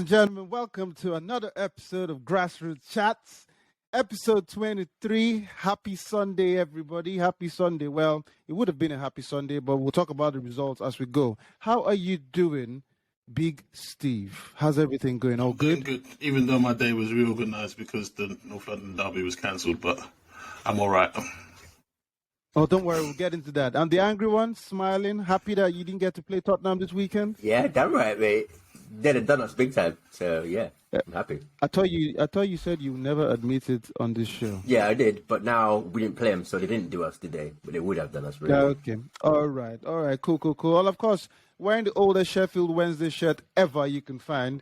and gentlemen, welcome to another episode of Grassroot Chats, episode 23. Happy Sunday, everybody. Happy Sunday. Well, it would have been a happy Sunday, but we'll talk about the results as we go. How are you doing, Big Steve? How's everything going? All good? Good. Even though my day was reorganised because the North London derby was cancelled, but I'm all right. Oh, don't worry. We'll get into that. And the angry one, smiling, happy that you didn't get to play Tottenham this weekend? Yeah, damn right, mate. They'd have done us big time. So, yeah, I'm happy. I thought you said you never admitted on this show. Yeah, I did. But now we didn't play them, so they didn't do us, did they? But they would have done us, really. Okay. All right. Cool. Well, of course, wearing the oldest Sheffield Wednesday shirt ever you can find,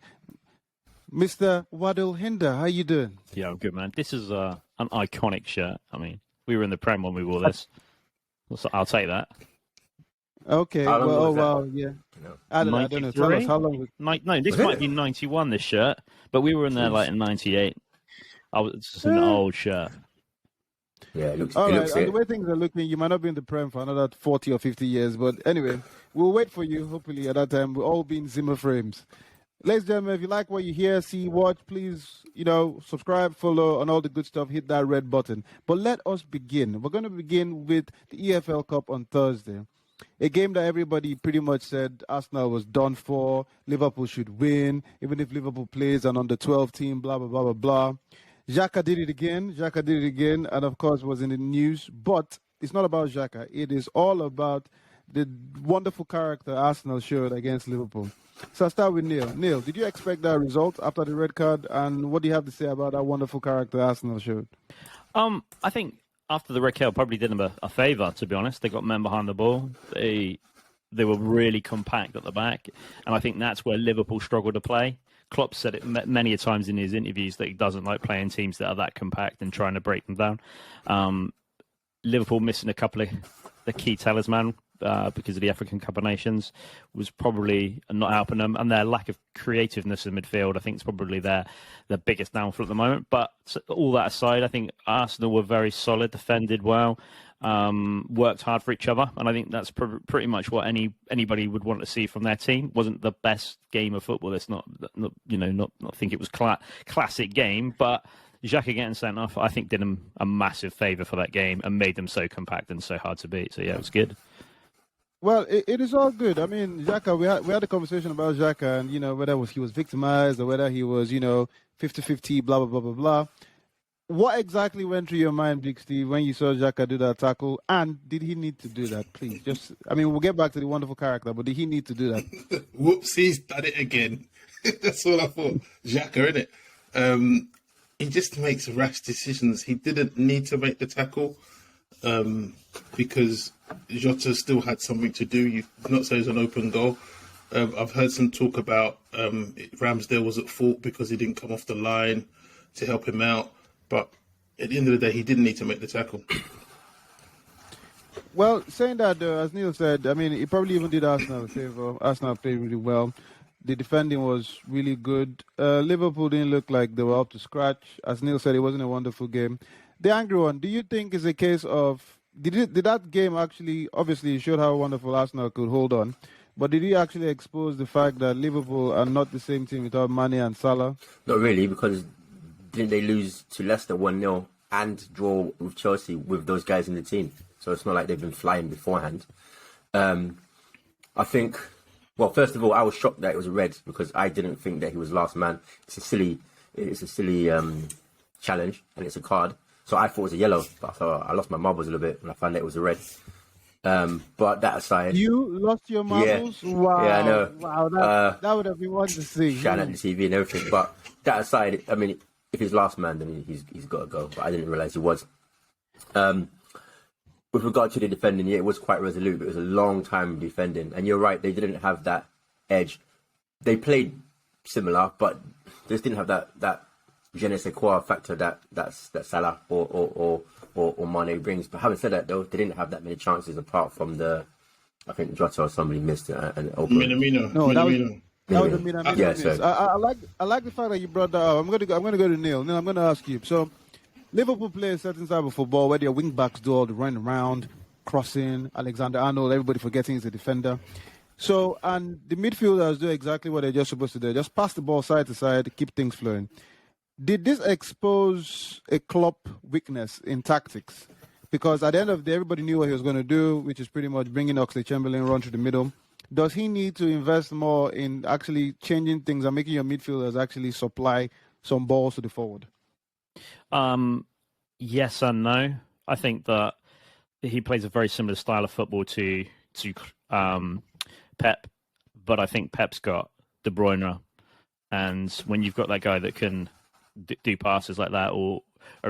Mr. Waddle Hinder. How you doing? Yeah, I'm good, man. This is an iconic shirt. I mean, we were in the Prem when we wore this. So I'll take that. Okay. Well, yeah. I don't know. Tell us how long. No, this might be 91. This shirt, but we were in there like in 98. It's just an old shirt. Yeah, it looks. All it right. looks And it. the way things are looking, you might not be in the Prem for another 40 or 50 years. But anyway, we'll wait for you. Hopefully, at that time, we'll all be in Zimmer frames. Ladies and gentlemen, if you like what you hear, see, watch, please, subscribe, follow, and all the good stuff. Hit that red button. But let us begin. We're going to begin with the EFL Cup on Thursday. A game that everybody pretty much said Arsenal was done for. Liverpool should win, even if Liverpool plays an under-12 team, blah, blah, blah, blah, blah. Xhaka did it again, and of course was in the news. But it's not about Xhaka. It is all about the wonderful character Arsenal showed against Liverpool. So I'll start with Neil. Neil, did you expect that result after the red card? And what do you have to say about that wonderful character Arsenal showed? I think after the red card, probably did them a favour, to be honest. They got men behind the ball. They were really compact at the back. And I think that's where Liverpool struggled to play. Klopp said it many a times in his interviews that he doesn't like playing teams that are that compact and trying to break them down. Liverpool missing a couple of the key talisman because of the African Cup of Nations was probably not helping them, and their lack of creativeness in midfield, I think, is probably their biggest downfall at the moment. But all that aside, I think Arsenal were very solid, defended well, worked hard for each other, and I think that's pretty much what anybody would want to see from their team. Wasn't the best game of football. It's not think it was classic game, but Xhaka getting sent off, I think, did them a massive favour for that game and made them so compact and so hard to beat. So yeah, it was good. Well, it is all good. I mean, Xhaka, we had a conversation about Xhaka and, whether he was victimized or whether he was, 50-50, blah, blah, blah, blah, blah. What exactly went through your mind, Big Steve, when you saw Xhaka do that tackle? And did he need to do that, please? We'll get back to the wonderful character, but did he need to do that? Whoops, he's done it again. That's all I thought. Xhaka, innit? He just makes rash decisions. He didn't need to make the tackle because Jota still had something to do. You not say it's an open goal. I've heard some talk about Ramsdale was at fault because he didn't come off the line to help him out. But at the end of the day, he didn't need to make the tackle. Well, saying that, as Neil said, he probably even did Arsenal a favor. Arsenal played really well. The defending was really good. Liverpool didn't look like they were up to scratch. As Neil said, it wasn't a wonderful game. The angry one, do you think is a case of... Did that game actually... Obviously, it showed how wonderful Arsenal could hold on. But did he actually expose the fact that Liverpool are not the same team without Mane and Salah? Not really, because didn't they lose to Leicester 1-0 and draw with Chelsea with those guys in the team? So it's not like they've been flying beforehand. I think... Well, first of all, I was shocked that it was a red because I didn't think that he was last man. It's a silly challenge and it's a card. So I thought it was a yellow, but I lost my marbles a little bit when I found out it was a red. But that aside... You lost your marbles? Yeah. Wow. Yeah, I know. Wow, that would have been one to see. Shouting at the TV and everything. But that aside, if he's last man, then he's got to go. But I didn't realise he was. With regard to the defending, yeah, it was quite resolute. But it was a long time defending. And you're right, they didn't have that edge. They played similar, but they just didn't have that je ne sais quoi factor that Salah or Mane brings. But having said that, though, they didn't have that many chances apart from I think Jota or somebody missed it. And Minamino. No, that was the Minamino. Yeah, miss. I like the fact that you brought that up. I'm going to go to Neil. Neil, I'm going to ask you. So, Liverpool play a certain type of football where their wing backs do all the run around, crossing, Alexander-Arnold, everybody forgetting he's a defender. So, and the midfielders do exactly what they're just supposed to do. Just pass the ball side to side, keep things flowing. Did this expose a Klopp weakness in tactics? Because at the end of the day, everybody knew what he was going to do, which is pretty much bringing Oxlade-Chamberlain run through the middle. Does he need to invest more in actually changing things and making your midfielders actually supply some balls to the forward? Yes and no. I think that he plays a very similar style of football to Pep, but I think Pep's got De Bruyne, and when you've got that guy that can do passes like that, or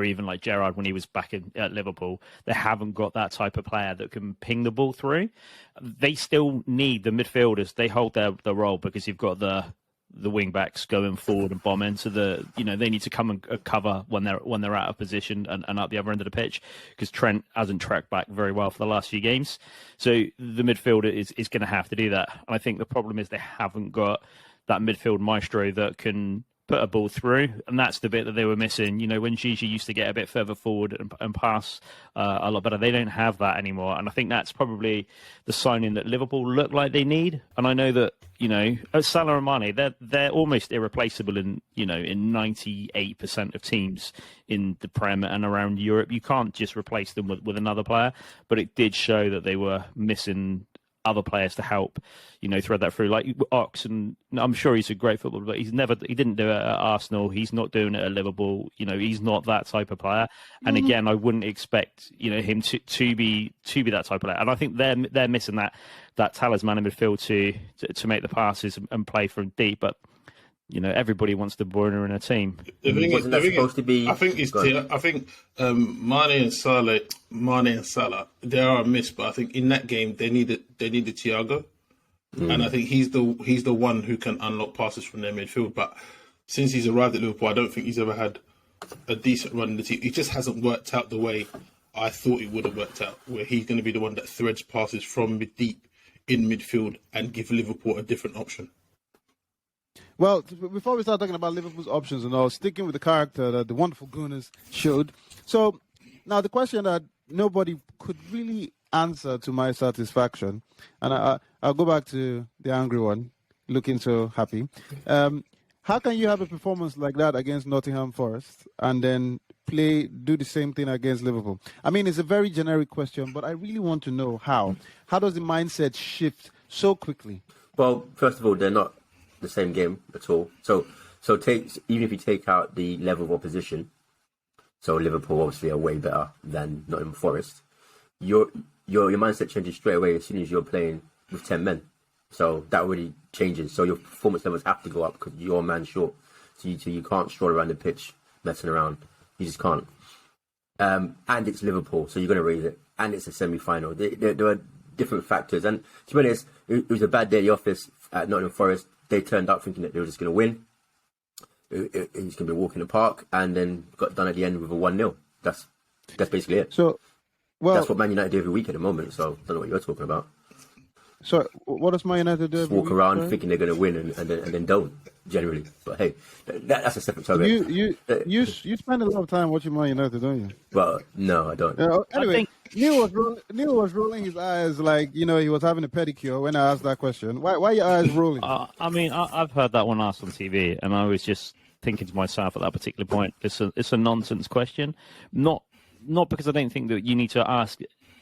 even like Gerrard when he was back at Liverpool, they haven't got that type of player that can ping the ball through. They still need the midfielders. They hold their role because you've got the wing backs going forward and bomb into they need to come and cover when they're out of position and at the other end of the pitch, because Trent hasn't tracked back very well for the last few games. So the midfielder is going to have to do that. And I think the problem is they haven't got that midfield maestro that can put a ball through, and that's the bit that they were missing. When Gigi used to get a bit further forward and pass a lot better, they don't have that anymore. And I think that's probably the signing that Liverpool look like they need. And I know that Salah and Mane, they're almost irreplaceable in 98% of teams in the Prem and around Europe. You can't just replace them with another player, but it did show that they were missing other players to help, thread that through. Like Ox, and I'm sure he's a great footballer, but he didn't do it at Arsenal. He's not doing it at Liverpool. He's not that type of player. And again, I wouldn't expect him to be that type of player. And I think they're missing that talisman in midfield to make the passes and play from deep. But everybody wants De Bruyne in a team. Wasn't that supposed to be? I think Mane and Salah, they are a miss. But I think in that game they needed Thiago, and I think he's the one who can unlock passes from their midfield. But since he's arrived at Liverpool, I don't think he's ever had a decent run in the team. It just hasn't worked out the way I thought it would have worked out, where he's going to be the one that threads passes from deep in midfield and give Liverpool a different option. Well, before we start talking about Liverpool's options and all, sticking with the character that the wonderful Gooners showed. So now the question that nobody could really answer to my satisfaction, and I'll go back to the angry one, looking so happy. How can you have a performance like that against Nottingham Forest and then do the same thing against Liverpool? I mean, it's a very generic question, but I really want to know how. How does the mindset shift so quickly? Well, first of all, they're not the same game at all. So even if you take out the level of opposition, so Liverpool obviously are way better than Nottingham Forest, your mindset changes straight away as soon as you're playing with 10 men. So that already changes. So your performance levels have to go up because you're a man short. So you can't stroll around the pitch messing around. You just can't. And it's Liverpool, so you're going to raise it. And it's a semi-final. There are different factors. And to be honest, it was a bad day at the office at Nottingham Forest. They turned up thinking that they were just going to win. He's going to be walking the park, and then got done at the end with a 1-0. That's basically it. So, that's what Man United do every week at the moment. So I don't know what you're talking about. So what does Man United do? Just walk around thinking they're going to win and then don't generally. But hey, that's a separate topic. You spend a lot of time watching Man United, don't you? Well, no, I don't. Anyway, Neil was rolling his eyes like he was having a pedicure when I asked that question. Why are your eyes rolling? I mean, I've heard that one asked on TV, and I was just thinking to myself at that particular point, it's a nonsense question. Not because I don't think that you need to ask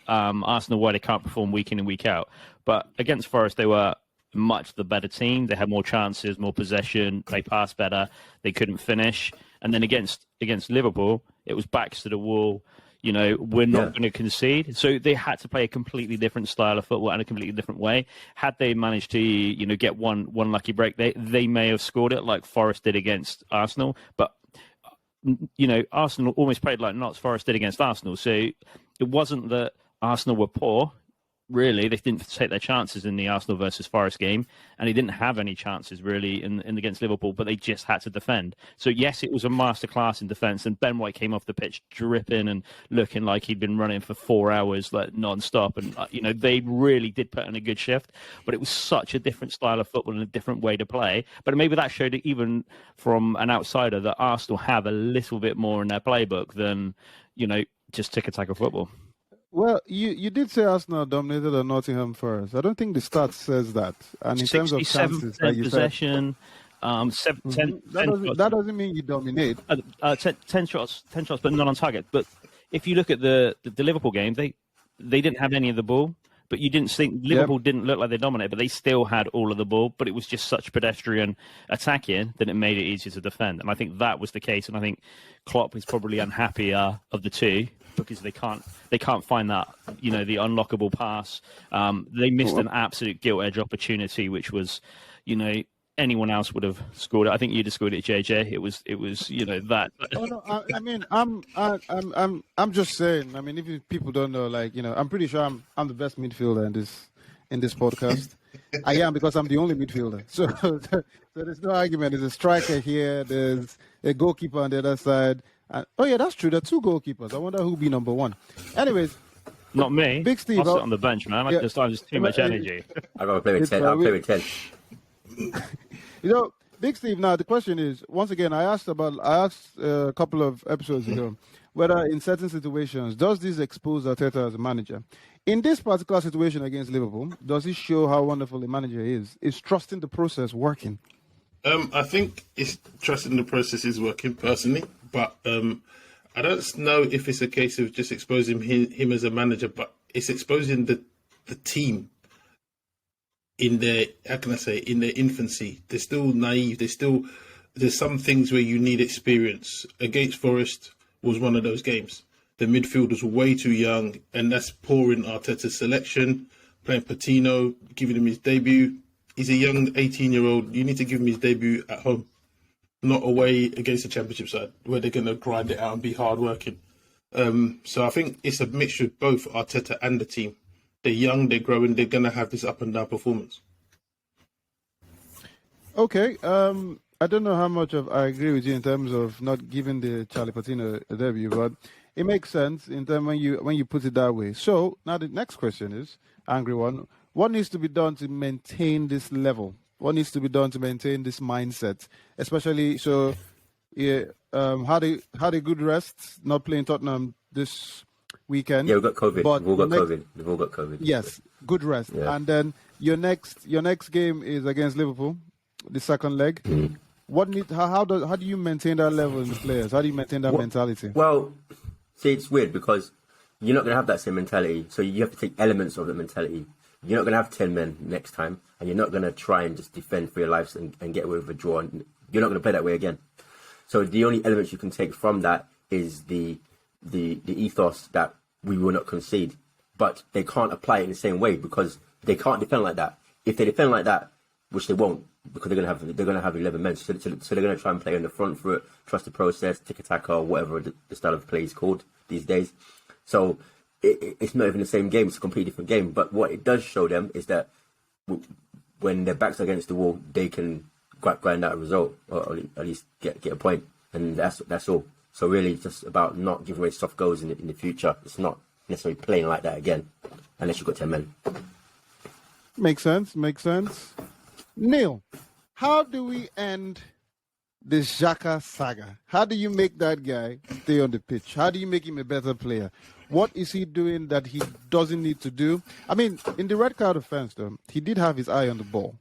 Arsenal why they can't perform week in and week out, but against Forest they were much the better team. They had more chances, more possession, they passed better, they couldn't finish. And then against Liverpool, it was backs to the wall. We're not going to concede. So they had to play a completely different style of football and a completely different way. Had they managed to, get one lucky break, they may have scored it like Forest did against Arsenal. But, Arsenal almost played like Notts Forest did against Arsenal. So it wasn't that Arsenal were poor. Really, they didn't take their chances in the Arsenal versus Forest game, and they didn't have any chances really in against Liverpool, but they just had to defend. So yes, it was a masterclass in defence, and Ben White came off the pitch dripping and looking like he'd been running for 4 hours like non-stop, and they really did put in a good shift, but it was such a different style of football and a different way to play. But maybe that showed it even from an outsider that Arsenal have a little bit more in their playbook than just tick-a-tack of football. Well, you did say Arsenal dominated on Nottingham Forest. I don't think the stats says that. And in terms of chances, like you said, possession, 10 that doesn't mean you dominate. 10 shots, but not on target. But if you look at the Liverpool game, they didn't have any of the ball. But you didn't think Liverpool didn't look like they dominated, but they still had all of the ball. But it was just such pedestrian attacking that it made it easier to defend. And I think that was the case. And I think Klopp is probably unhappier of the two because they can't find that, the unlockable pass. They missed an absolute gilt edge opportunity, which was, anyone else would have scored it. I think you'd have scored it, JJ. It was that. Oh no, I mean, I'm just saying. I mean, if people don't know, I'm pretty sure I'm the best midfielder in this podcast. I am because I'm the only midfielder. So there's no argument. There's a striker here. There's a goalkeeper on the other side. Oh yeah, that's true. There are two goalkeepers. I wonder who'll be number one. Anyways. Not me. Big Steve. I'll sit on the bench, man. I just too much energy. I've got to play with 10. I'll play with 10. Big Steve, now the question is, once again, I asked a couple of episodes ago whether in certain situations, does this expose Arteta as a manager? In this particular situation against Liverpool, does it show how wonderful a manager is? Is trusting the process working? I think it's trusting the process is working personally, but I don't know if it's a case of just exposing him as a manager, but it's exposing the team in their, in their infancy. They're still naive. There's some things where you need experience. Against Forest was one of those games. The midfield was way too young, and that's poor in Arteta's selection. Playing Patino, giving him his debut. He's a young 18-year-old. You need to give him his debut at home, not away against the Championship side, where they're going to grind it out and be hard-working. So I think it's a mixture of both Arteta and the team. They're young, they're growing, they're going to have this up-and-down performance. Okay, I don't know how much I agree with you in terms of not giving the Charlie Patino a debut, but it makes sense in terms when you put it that way. So now the next question is, angry one, what needs to be done to maintain this level? What needs to be done to maintain this mindset? Especially, had a good rest, not playing Tottenham this weekend. Yeah, we've got COVID. We've all got COVID. Yes, good rest. Yeah. And then your next game is against Liverpool, the second leg. How do you maintain that level in the players? How do you maintain that mentality? Well, see, it's weird because you're not going to have that same mentality. So you have to take elements of the mentality. You're not going to have 10 men next time, and you're not going to try and just defend for your lives and get away with a draw. And you're not going to play that way again. So the only elements you can take from that is the ethos that we will not concede. But they can't apply it in the same way because they can't defend like that. If they defend like that, which they won't, because they're going to have 11 men, so they're going to try and play on the front foot, trust the process, tiki-taka, or whatever the style of play is called these days. So it's not even the same game; it's a completely different game. But what it does show them is that when their backs are against the wall, they can grind out a result, or at least get a point, and that's all. So really, it's just about not giving away soft goals in the future. It's not necessarily playing like that again, unless you've got 10 men. Makes sense. Neil, how do we end the Xhaka saga? How do you make that guy stay on the pitch? How do you make him a better player? What is he doing that he doesn't need to do? I mean, in the red card offense, though, he did have his eye on the ball.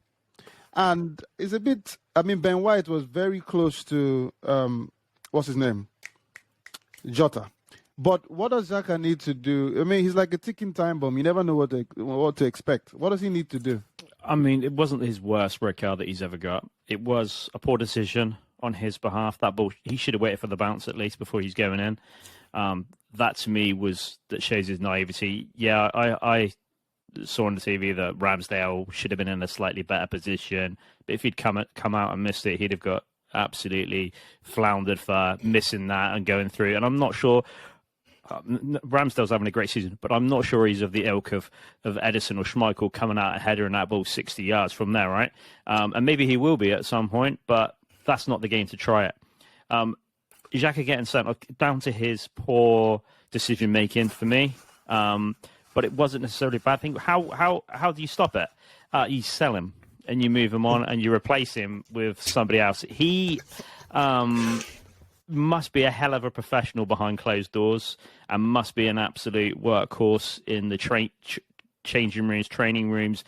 And it's a bit, Ben White was very close to, what's his name? Jota. But what does Xhaka need to do? I mean, he's like a ticking time bomb. You never know what to expect. What does he need to do? I mean, it wasn't his worst red card that he's ever got. It was a poor decision on his behalf. That ball, he should have waited for the bounce at least before he's going in. That to me that shows his naivety. Yeah, I saw on the TV that Ramsdale should have been in a slightly better position. But if he'd come out and missed it, he'd have got absolutely floundered for missing that and going through. And I'm not sure. Ramsdale's having a great season, but I'm not sure he's of the ilk of Edison or Schmeichel coming out a header and that ball 60 yards from there, right? And maybe he will be at some point, but that's not the game to try it. Xhaka getting sent down to his poor decision making for me, but it wasn't necessarily a bad thing. How do you stop it? You sell him and you move him on and you replace him with somebody else. He must be a hell of a professional behind closed doors and must be an absolute workhorse in the changing rooms, training rooms,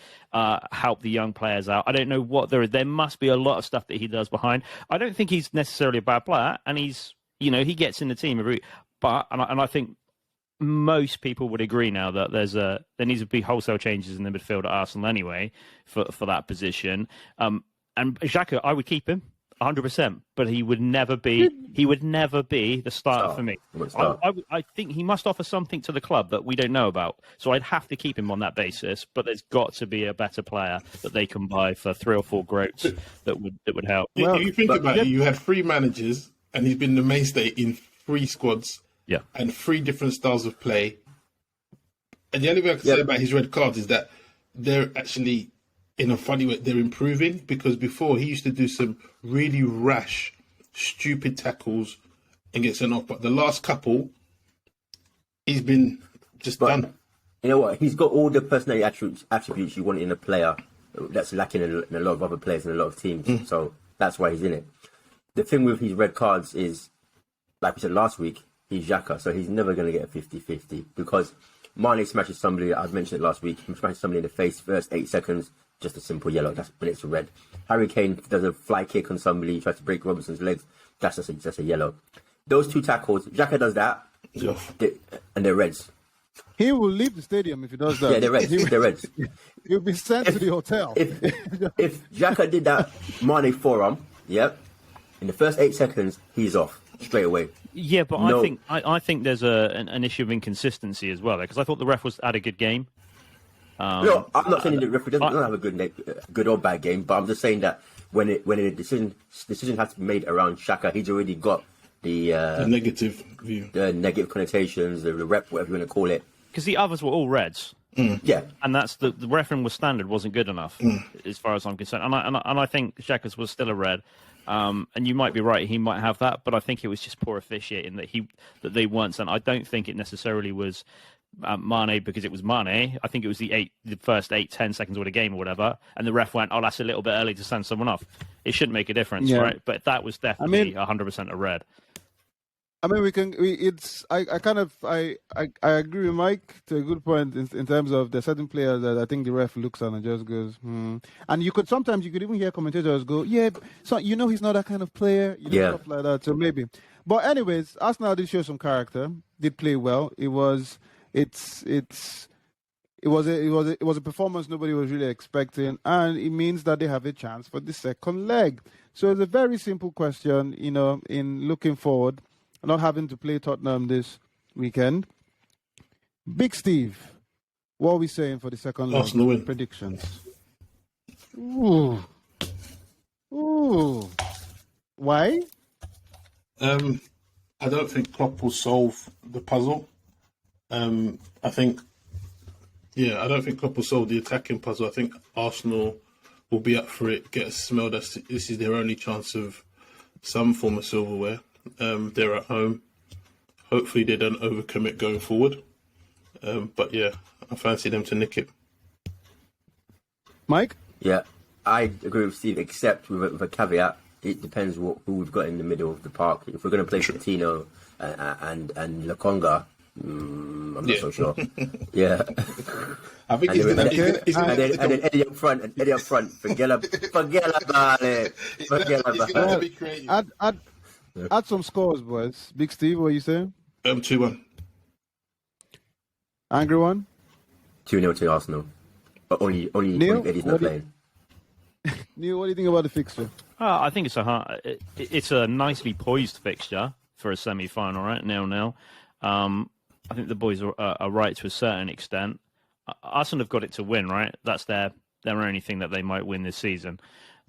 help the young players out. I don't know what there is. There must be a lot of stuff that he does behind. I don't think he's necessarily a bad player, and he's, he gets in the team every. But I think most people would agree now that there needs to be wholesale changes in the midfield at Arsenal anyway for that position. And Xhaka, I would keep him 100%, but he would never be the starter for me. I think he must offer something to the club that we don't know about. So I'd have to keep him on that basis. But there's got to be a better player that they can buy for 3 or 4 groats that would help. If you think about it, you had 3 managers, and he's been the mainstay in 3 squads. Yeah, and 3 different styles of play. And the only way I can say about his red cards is that they're actually, in a funny way, they're improving, because before he used to do some really rash, stupid tackles and get sent off. But the last couple, he's been just done. You know what? He's got all the personality attributes you want in a player that's lacking in a lot of other players in a lot of teams. So that's why he's in it. The thing with his red cards is, like we said last week, he's Xhaka, so he's never going to get a 50-50, because Mane smashes somebody, I've mentioned it last week, he smashes somebody in the face, first 8 seconds, just a simple yellow, that's when it's a red. Harry Kane does a fly kick on somebody, tries to break Robertson's legs, that's just a yellow. Those 2 tackles, Xhaka does that, and they're reds. He will leave the stadium if he does that. Yeah, they're reds. They're reds. He'll be sent to the hotel. If Xhaka did that Mane forearm, in the first 8 seconds, he's off straight away. Yeah, but I think there's an issue of inconsistency as well, because I thought the ref had a good game. No, I'm not saying the referee doesn't have a good or bad game, but I'm just saying that when a decision has to be made around Xhaka, he's already got the negative view, the negative connotations, the rep, whatever you want to call it. Because the others were all reds. Yeah, and that's the refereeing was standard wasn't good enough as far as I'm concerned, and I think Xhaka's was still a red. And you might be right; he might have that, but I think it was just poor officiating that they weren't sent. I don't think it necessarily was Mane because it was Mane. I think it was the first 8-10 seconds of the game or whatever, and the ref went, "Oh, that's a little bit early to send someone off." It shouldn't make a difference, right? But that was definitely 100% a red. I mean, I agree with Mike to a good point in terms of there are certain players that I think the ref looks at and just goes, And you could even hear commentators go, so he's not that kind of player, stuff like that. So maybe. But anyways, Arsenal did show some character, did play well. It was a performance nobody was really expecting, and it means that they have a chance for the second leg. So it's a very simple question, in looking forward. Not having to play Tottenham this weekend. Big Steve, what are we saying for the second leg? Arsenal win. Predictions. Ooh. Why? I don't think Klopp will solve the puzzle. I don't think Klopp will solve the attacking puzzle. I think Arsenal will be up for it, get a smell that this is their only chance of some form of silverware. They're at home. Hopefully they don't overcommit going forward. But yeah, I fancy them to nick it. Mike? Yeah, I agree with Steve, except with a caveat. It depends who we've got in the middle of the park. If we're going to play Coutinho and Lokonga, I'm not so sure. Yeah. I think he's going to... And then Eddie up front. Forget about it. He's going to be creative. Add some scores, boys. Big Steve, what are you saying? 2-1. Angry one? 2-0 to Arsenal. But only Eddie's not playing. Neil, what do you think about the fixture? I think it's a nicely poised fixture for a semi-final, right? 0-0. I think the boys are right to a certain extent. Arsenal have got it to win, right? That's their only thing that they might win this season,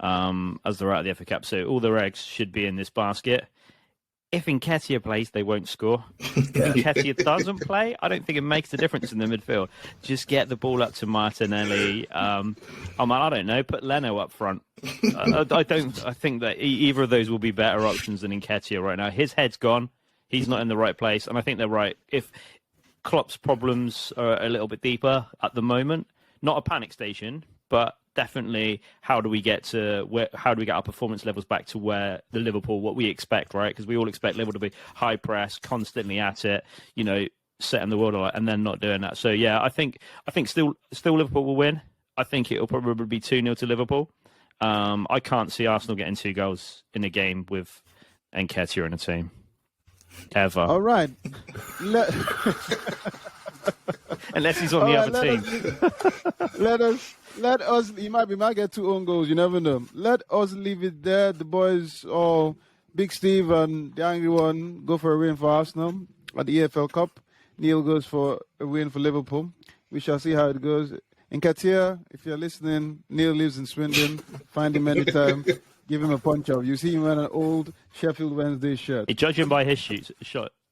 as they're out of the FA Cup. So all their eggs should be in this basket. If Nketiah plays, they won't score. If Nketiah doesn't play, I don't think it makes a difference in the midfield. Just get the ball up to Martinelli. I don't know. Put Leno up front. I think that either of those will be better options than Nketiah right now. His head's gone. He's not in the right place, and I think they're right. If Klopp's problems are a little bit deeper at the moment, not a panic station, but definitely how do we get our performance levels back to where the Liverpool, what we expect, right? Because we all expect Liverpool to be high press, constantly at it, setting the world alight, and then not doing that. So yeah, I think still Liverpool will win. I think it'll probably be 2-0 to Liverpool. I can't see Arsenal getting 2 goals in a game with Nketiah in a team. Ever. All right. Unless he's on the other team. Let us. You might get 2 own goals. You never know. Let us leave it there. The boys, Big Steve and the angry one, go for a win for Arsenal at the EFL Cup. Neil goes for a win for Liverpool. We shall see how it goes. In Katia, if you're listening, Neil lives in Swindon. Find him anytime. Give him a punch up. You see him wearing an old Sheffield Wednesday shirt. Judging by his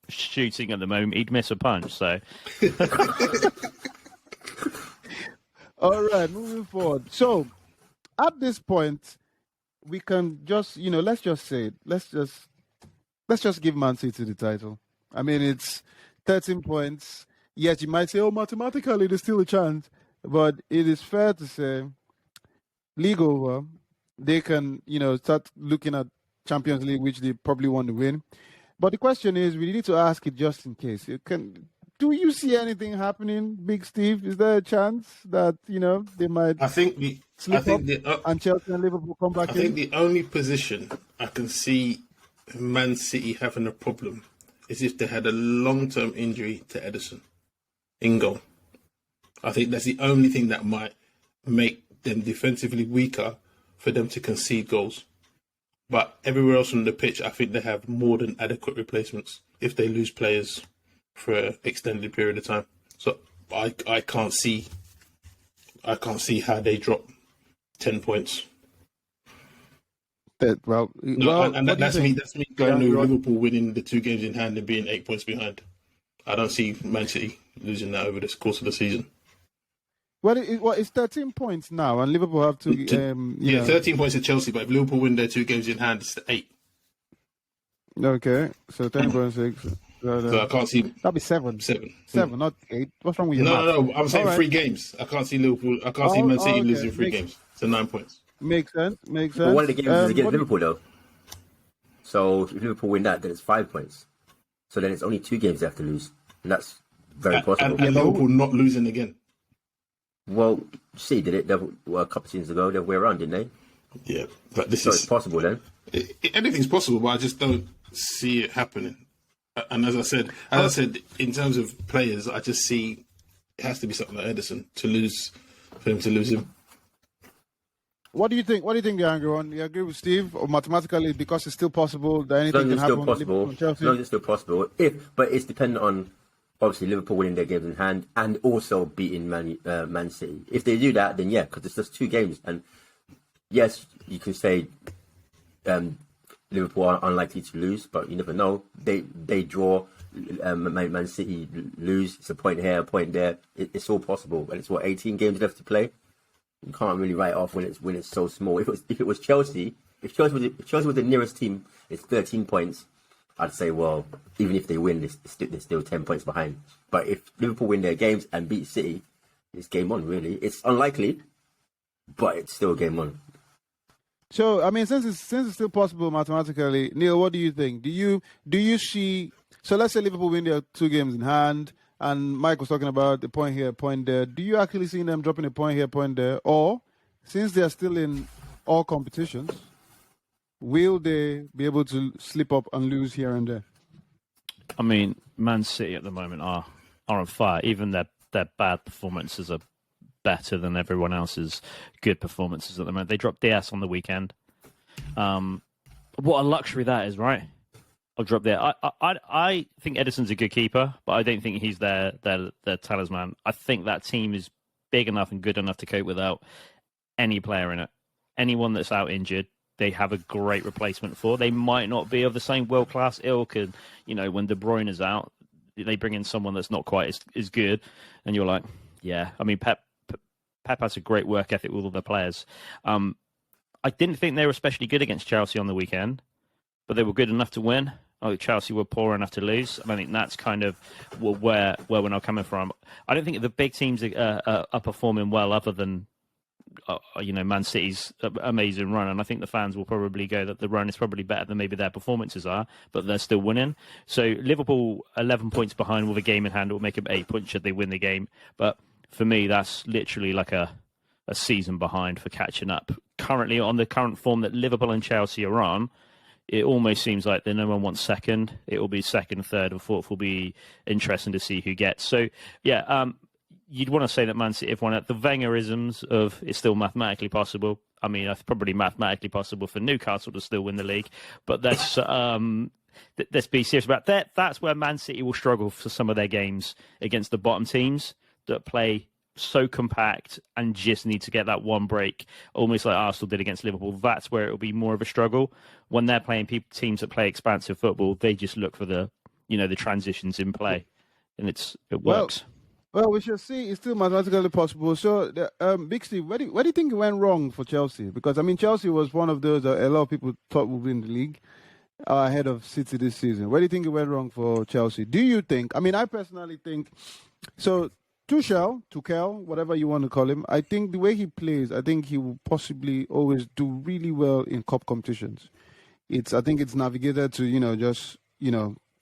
shooting at the moment, he'd miss a punch. So, all right, moving forward. So, at this point, we can just, let's just say it. Let's just give Man City the title. I mean, it's 13 points. Yes, you might say, mathematically, there's still a chance. But it is fair to say, league over, they can, start looking at Champions League, which they probably want to win. But the question is, we need to ask it just in case. Do you see anything happening, Big Steve? Is there a chance that, they might and Chelsea and Liverpool come back in? I think the only position I can see Man City having a problem is if they had a long-term injury to Ederson in goal. I think that's the only thing that might make them defensively weaker for them to concede goals. But everywhere else on the pitch, I think they have more than adequate replacements if they lose players for an extended period of time. So I can't see how they drop 10 points. That's me going to Liverpool winning the 2 games in hand and being 8 points behind. I don't see Man City losing that over the course of the season. Well, it's 13 points now, and Liverpool have to... 13 points to Chelsea, but if Liverpool win their 2 games in hand, it's 8. Okay, so 10.6. So I can't see... That'll be 7. 7, not 8. What's wrong with you? No, I'm saying 3 games. I can't see Liverpool... I can't see Man City losing 3 games. So 9 points. Makes sense. But one of the games is against Liverpool, though. So if Liverpool win that, then it's 5 points. So then it's only 2 games they have to lose. And that's very possible. And Liverpool not losing again. Well, City did it a couple of seasons ago. They were around, didn't they? Yeah, but it's possible then. Anything's possible, but I just don't see it happening. And as I said, in terms of players, I just see it has to be something like Ederson for them to lose him. What do you think? What do you think, the angry one? You agree with Steve, or mathematically, because it's still possible that anything can happen? It's still possible. But it's dependent on obviously Liverpool winning their games in hand and also beating Man City. If they do that, then yeah, because it's just 2 games. And yes, you can say Liverpool are unlikely to lose, but you never know. They draw, Man City lose. It's a point here, a point there. It's all possible. And it's 18 games left to play. You can't really write off when it's so small. If it was Chelsea, if Chelsea was the nearest team, it's 13 points. I'd say, well, even if they win, they're still 10 points behind. But if Liverpool win their games and beat City, it's game on, really. It's unlikely, but it's still game on. So, I mean, since it's still possible mathematically, Neil, what do you think? Do you see... So let's say Liverpool win their 2 games in hand, and Mike was talking about the point here, point there. Do you actually see them dropping a point here, point there? Or, since they're still in all competitions, will they be able to slip up and lose here and there? I mean, Man City at the moment are on fire. Even their bad performances are better than everyone else's good performances at the moment. They dropped DS on the weekend. What a luxury that is, right? I'll drop there. I think Ederson's a good keeper, but I don't think he's their talisman. I think that team is big enough and good enough to cope without any player in it. Anyone that's out injured, they have a great replacement for. They might not be of the same world-class ilk. And, when De Bruyne is out, they bring in someone that's not quite as good. And you're like, yeah. I mean, Pep has a great work ethic with all their players. I didn't think they were especially good against Chelsea on the weekend, but they were good enough to win. Chelsea were poor enough to lose. I think that's kind of where we're now coming from. I don't think the big teams are performing well other than Man City's amazing run, and I think the fans will probably go that the run is probably better than maybe their performances are, but they're still winning. So Liverpool 11 points behind with a game in hand will make them 8 points should they win the game. But for me, that's literally like a season behind for catching up. Currently, on the current form that Liverpool and Chelsea are on, it almost seems like no one wants second. It will be second, third, or fourth. Will be interesting to see who gets. So, yeah, you'd want to say that Man City have won it. The Wengerisms of it's still mathematically possible. I mean, it's probably mathematically possible for Newcastle to still win the league. But let's be serious about that. That's where Man City will struggle for some of their games against the bottom teams that play so compact and just need to get that one break, almost like Arsenal did against Liverpool. That's where it will be more of a struggle. When they're playing teams that play expansive football, they just look for the transitions in play, and it works. Well, we shall see. It's still mathematically possible. So, Big Steve, where do you think it went wrong for Chelsea? Because, I mean, Chelsea was one of those that a lot of people thought would win the league ahead of City this season. Where do you think it went wrong for Chelsea? Do you think, I mean, I personally think, so Tuchel, whatever you want to call him, I think the way he plays, I think he will possibly always do really well in cup competitions. I think it's navigated to, just,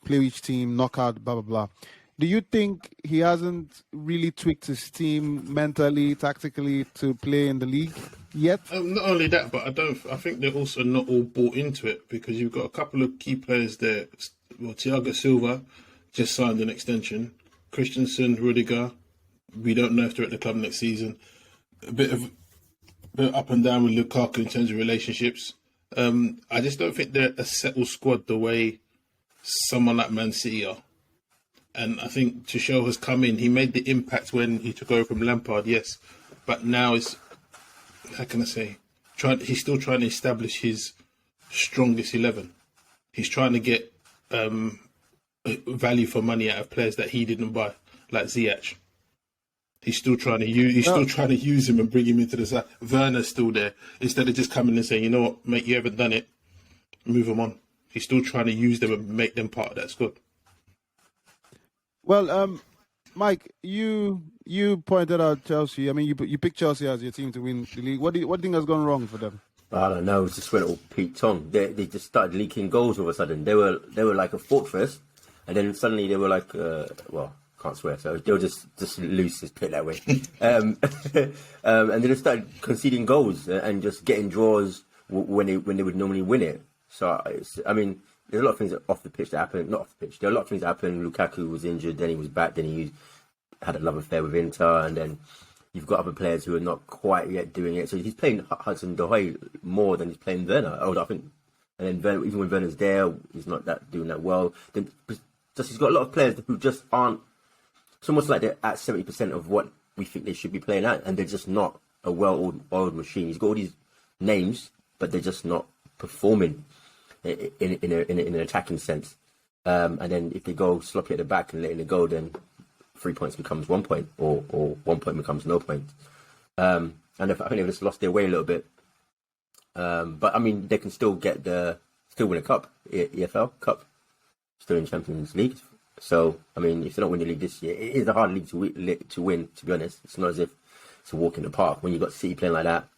play each team, knock out, blah, blah, blah. Do you think he hasn't really tweaked his team mentally, tactically to play in the league yet? Not only that, but I think they're also not all bought into it because you've got a couple of key players there. Well, Thiago Silva just signed an extension. Christensen, Rudiger, we don't know if they're at the club next season. A bit up and down with Lukaku in terms of relationships. I just don't think they're a settled squad the way someone like Man City are. And I think Tuchel has come in. He made the impact when he took over from Lampard, yes. But now it's, how can I say, he's still trying to establish his strongest 11. He's trying to get value for money out of players that he didn't buy, like Ziyech. He's still trying to use him and bring him into the side. Werner's still there. Instead of just coming and saying, you know what, mate, you haven't done it, move them on. He's still trying to use them and make them part of that squad. Well, Mike, you pointed out Chelsea. I mean, you picked Chelsea as your team to win the league. What do you think has gone wrong for them? I don't know. It's just when it all peaked on. They just started leaking goals all of a sudden. They were like a fortress, and then suddenly they were like, can't swear, so they were just loose, just put it that way. And they just started conceding goals and just getting draws when they would normally win it. So I mean, there's a lot of things off the pitch that happened. Not off the pitch. There are a lot of things that happened. Lukaku was injured, then he was back, then he had a love affair with Inter, and then you've got other players who are not quite yet doing it. So he's playing Hudson-Odoi more than he's playing Werner. I think, and then even when Werner's there, he's not doing that well. Then just he's got a lot of players who just aren't. It's almost like they're at 70% of what we think they should be playing at, and they're just not a well-oiled machine. He's got all these names, but they're just not performing in an attacking sense. And then if they go sloppy at the back and letting it go, then 3 points becomes 1 point, or 1 point becomes no point. And I think they've just lost their way a little bit. But I mean, they can still win a cup, EFL Cup, still in Champions League. So I mean, if they don't win the league this year, it is a hard league to win. To be honest, it's not as if it's a walk in the park when you've got City playing like that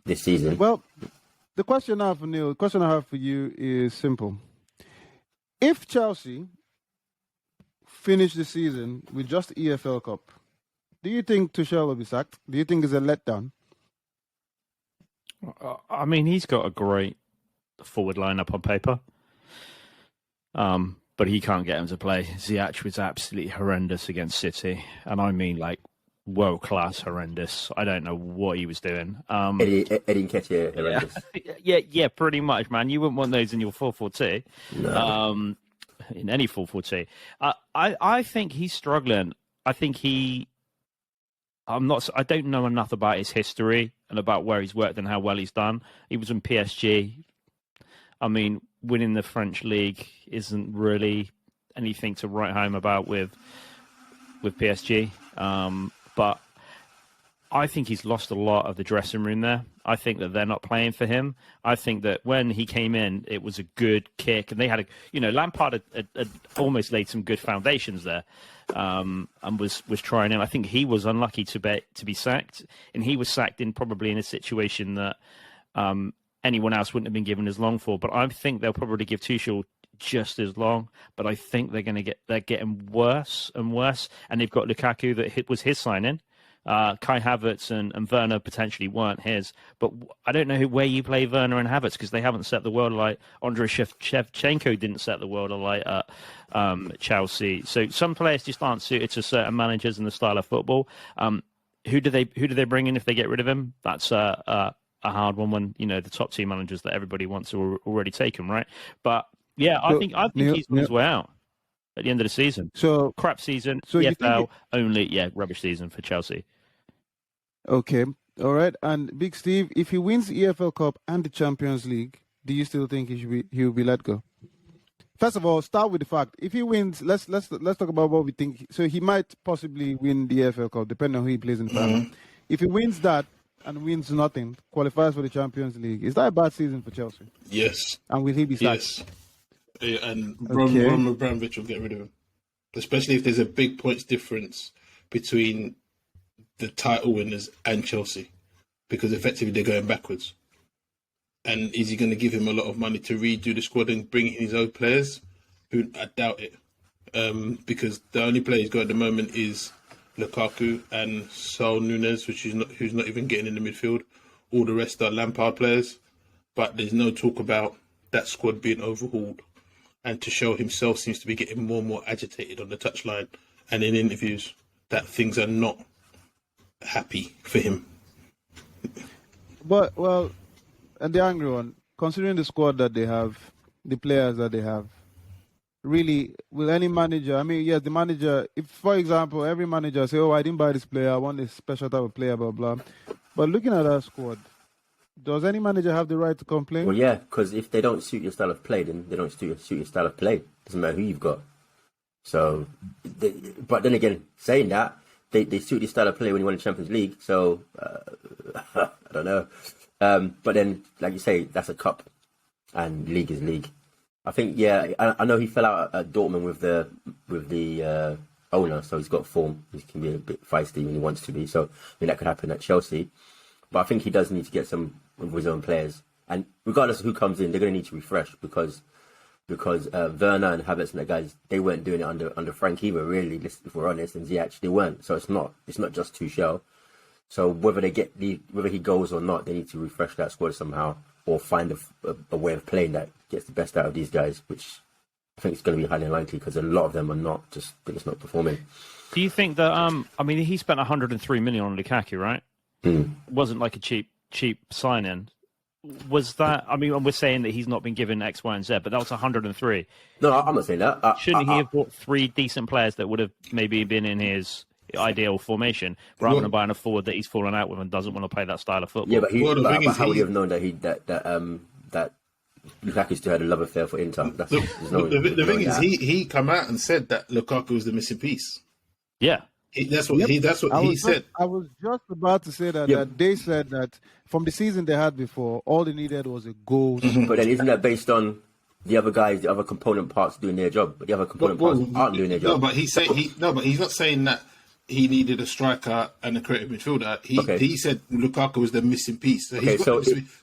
this season. Well, the question I have for Neil, the question I have for you is simple. If Chelsea finish the season with just EFL Cup, do you think Tuchel will be sacked? Do you think it's a letdown? I mean, he's got a great forward lineup on paper, but he can't get him to play. Ziyech was absolutely horrendous against City, and I mean like world-class horrendous. I don't know what he was doing. Eddie Nketiah horrendous. Yeah, pretty much, man. You wouldn't want those in your 4-4-2. No. In any 4-4-2. I think he's struggling. I don't know enough about his history and about where he's worked and how well he's done. He was in PSG. I mean, winning the French league isn't really anything to write home about with PSG. But I think he's lost a lot of the dressing room there. I think that they're not playing for him. I think that when he came in, it was a good kick, and they had Lampard had almost laid some good foundations there, and was trying him. I think he was unlucky to be sacked, and he was sacked probably in a situation that anyone else wouldn't have been given as long for. But I think they'll probably give Tuchel just as long. But I think they're getting worse and worse, and they've got Lukaku that was his signing. Kai Havertz and Werner potentially weren't his, but I don't know where you play Werner and Havertz because they haven't set the world alight. Andrei Shevchenko didn't set the world alight at Chelsea. So some players just aren't suited to certain managers and the style of football. Who do they bring in if they get rid of him? That's a hard one when the top two managers that everybody wants are already taken, right? But yeah, I think he's on his way out at the end of the season. So crap season, so EFL only, rubbish season for Chelsea. Okay, all right. And Big Steve, if he wins the EFL Cup and the Champions League, do you still think he will be let go? First of all, start with the fact if he wins, let's talk about what we think. So he might possibly win the EFL Cup, depending on who he plays in the final. If he wins that and wins nothing, qualifies for the Champions League, is that a bad season for Chelsea? Yes. And will he be sacked? Yes. Yeah, and Roman Abramovich will get rid of him, especially if there's a big points difference between the title winners and Chelsea, because effectively they're going backwards. And is he going to give him a lot of money to redo the squad and bring in his own players? I doubt it, because the only player he's got at the moment is Lukaku and Saul Nunez, who's not even getting in the midfield. All the rest are Lampard players, but there's no talk about that squad being overhauled. And Tuchel himself seems to be getting more and more agitated on the touchline and in interviews that things are not happy for him. But, well, and the angry one, considering the squad that they have, the players that they have, really, will any manager, I mean, yes, the manager, if, for example, every manager say, I didn't buy this player, I want this special type of player, blah, blah. But looking at our squad, does any manager have the right to complain? Well, yeah, because if they don't suit your style of play, then they don't suit your style of play. Doesn't matter who you've got. So, but then again, saying that, they suit your style of play when you win the Champions League. So, I don't know. But then, like you say, that's a cup, and league is league. I think, yeah, I know he fell out at Dortmund with the owner, so he's got form. He can be a bit feisty when he wants to be. So, I mean, that could happen at Chelsea. But I think he does need to get some of his own players. And regardless of who comes in, they're going to need to refresh because Werner and Havertz and the guys, they weren't doing it under Frank either, really, if we're honest, and Ziyech, they weren't. So it's not just Tuchel. So whether he goes or not, they need to refresh that squad somehow or find a way of playing that gets the best out of these guys, which I think is going to be highly unlikely because a lot of them are they're just not performing. Do you think that, he spent 103 million on Lukaku, right? It wasn't like a cheap sign-in. Was that? I mean, we're saying that he's not been given X, Y, and Z, but that was 103. No, I'm not saying that. Shouldn't he have bought three decent players that would have maybe been in his ideal formation rather than buying a forward that he's fallen out with and doesn't want to play that style of football? Yeah, but how would he have known that Lukaku still had a love affair for Inter? The thing is, he come out and said that Lukaku was the missing piece. Yeah. That's what he said. I was just about to say that they said that from the season they had before, all they needed was a goal. But then isn't that based on the other guys, the other component parts doing their job? But the other component parts aren't doing their job. No, but he's not saying that he needed a striker and a creative midfielder. He said Lukaku was the missing piece.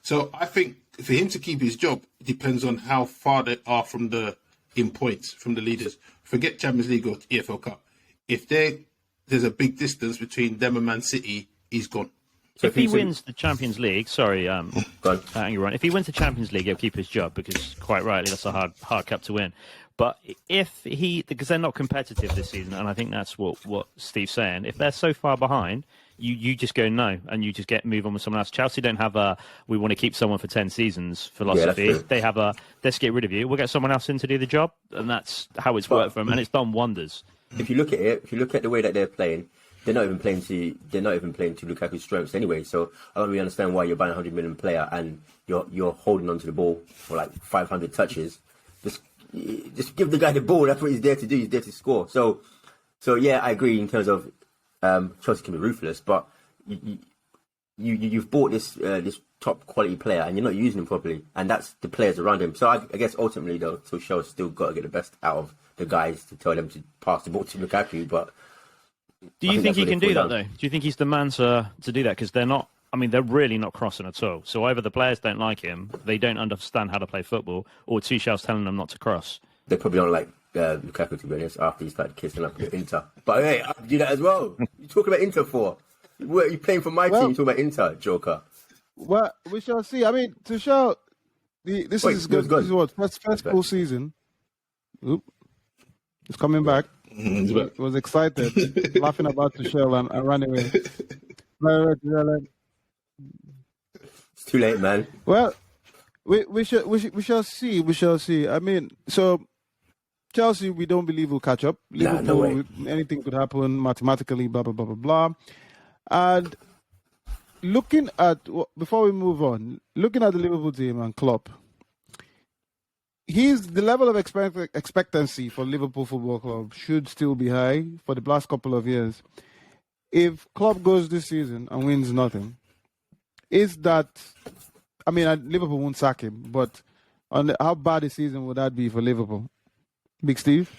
So I think for him to keep his job, it depends on how far they are from the points from the leaders. Forget Champions League or EFL Cup. If there's a big distance between them and Man City, he's gone. So if he wins the Champions League, if he wins the Champions League, he'll keep his job because, quite rightly, that's a hard cup to win. But because they're not competitive this season, and I think that's what Steve's saying, if they're so far behind, you just go no, and you just move on with someone else. Chelsea don't have we want to keep someone for 10 seasons philosophy. Yeah, they have let's get rid of you, we'll get someone else in to do the job, and that's how it's worked for them, and it's done wonders. If you look at it, if you look at the way that they're playing, they're not even playing to Lukaku's strengths anyway. So I don't really understand why you're buying a 100 million player and you're holding onto the ball for like 500 touches. Just give the guy the ball. That's what he's there to do. He's there to score. So yeah, I agree in terms of Chelsea can be ruthless, but you've bought this top quality player and you're not using him properly, and that's the players around him. So I guess ultimately though, Tuchel's still got to get the best out of the guys to tell them to pass the ball to Lukaku. But do you think he can do that though? Do you think he's the man to do that? Because they're not. I mean, they're really not crossing at all. So either the players don't like him, they don't understand how to play football, or Tuchel's telling them not to cross. They probably don't like Lukaku, to be honest, after he started kissing up with Inter. But hey, I can do that as well. You talking about Inter for? What are you playing for my team? You talking about Inter, Joker? Well, we shall see. I mean, Tuchel, this is good. This is what first full season. Oop, he's coming back. He's back. He was excited, laughing about Tuchel and ran away. It's too late, man. Well, we shall see. We shall see. I mean, so Chelsea, we don't believe will catch up. Liverpool, no way. Anything could happen mathematically. Blah blah blah blah blah. And looking at before we move on, looking at the Liverpool team and Klopp, the level of expectancy for Liverpool Football Club should still be high for the last couple of years. If Klopp goes this season and wins nothing, is that? I mean, Liverpool won't sack him, but how bad a season would that be for Liverpool? Big Steve?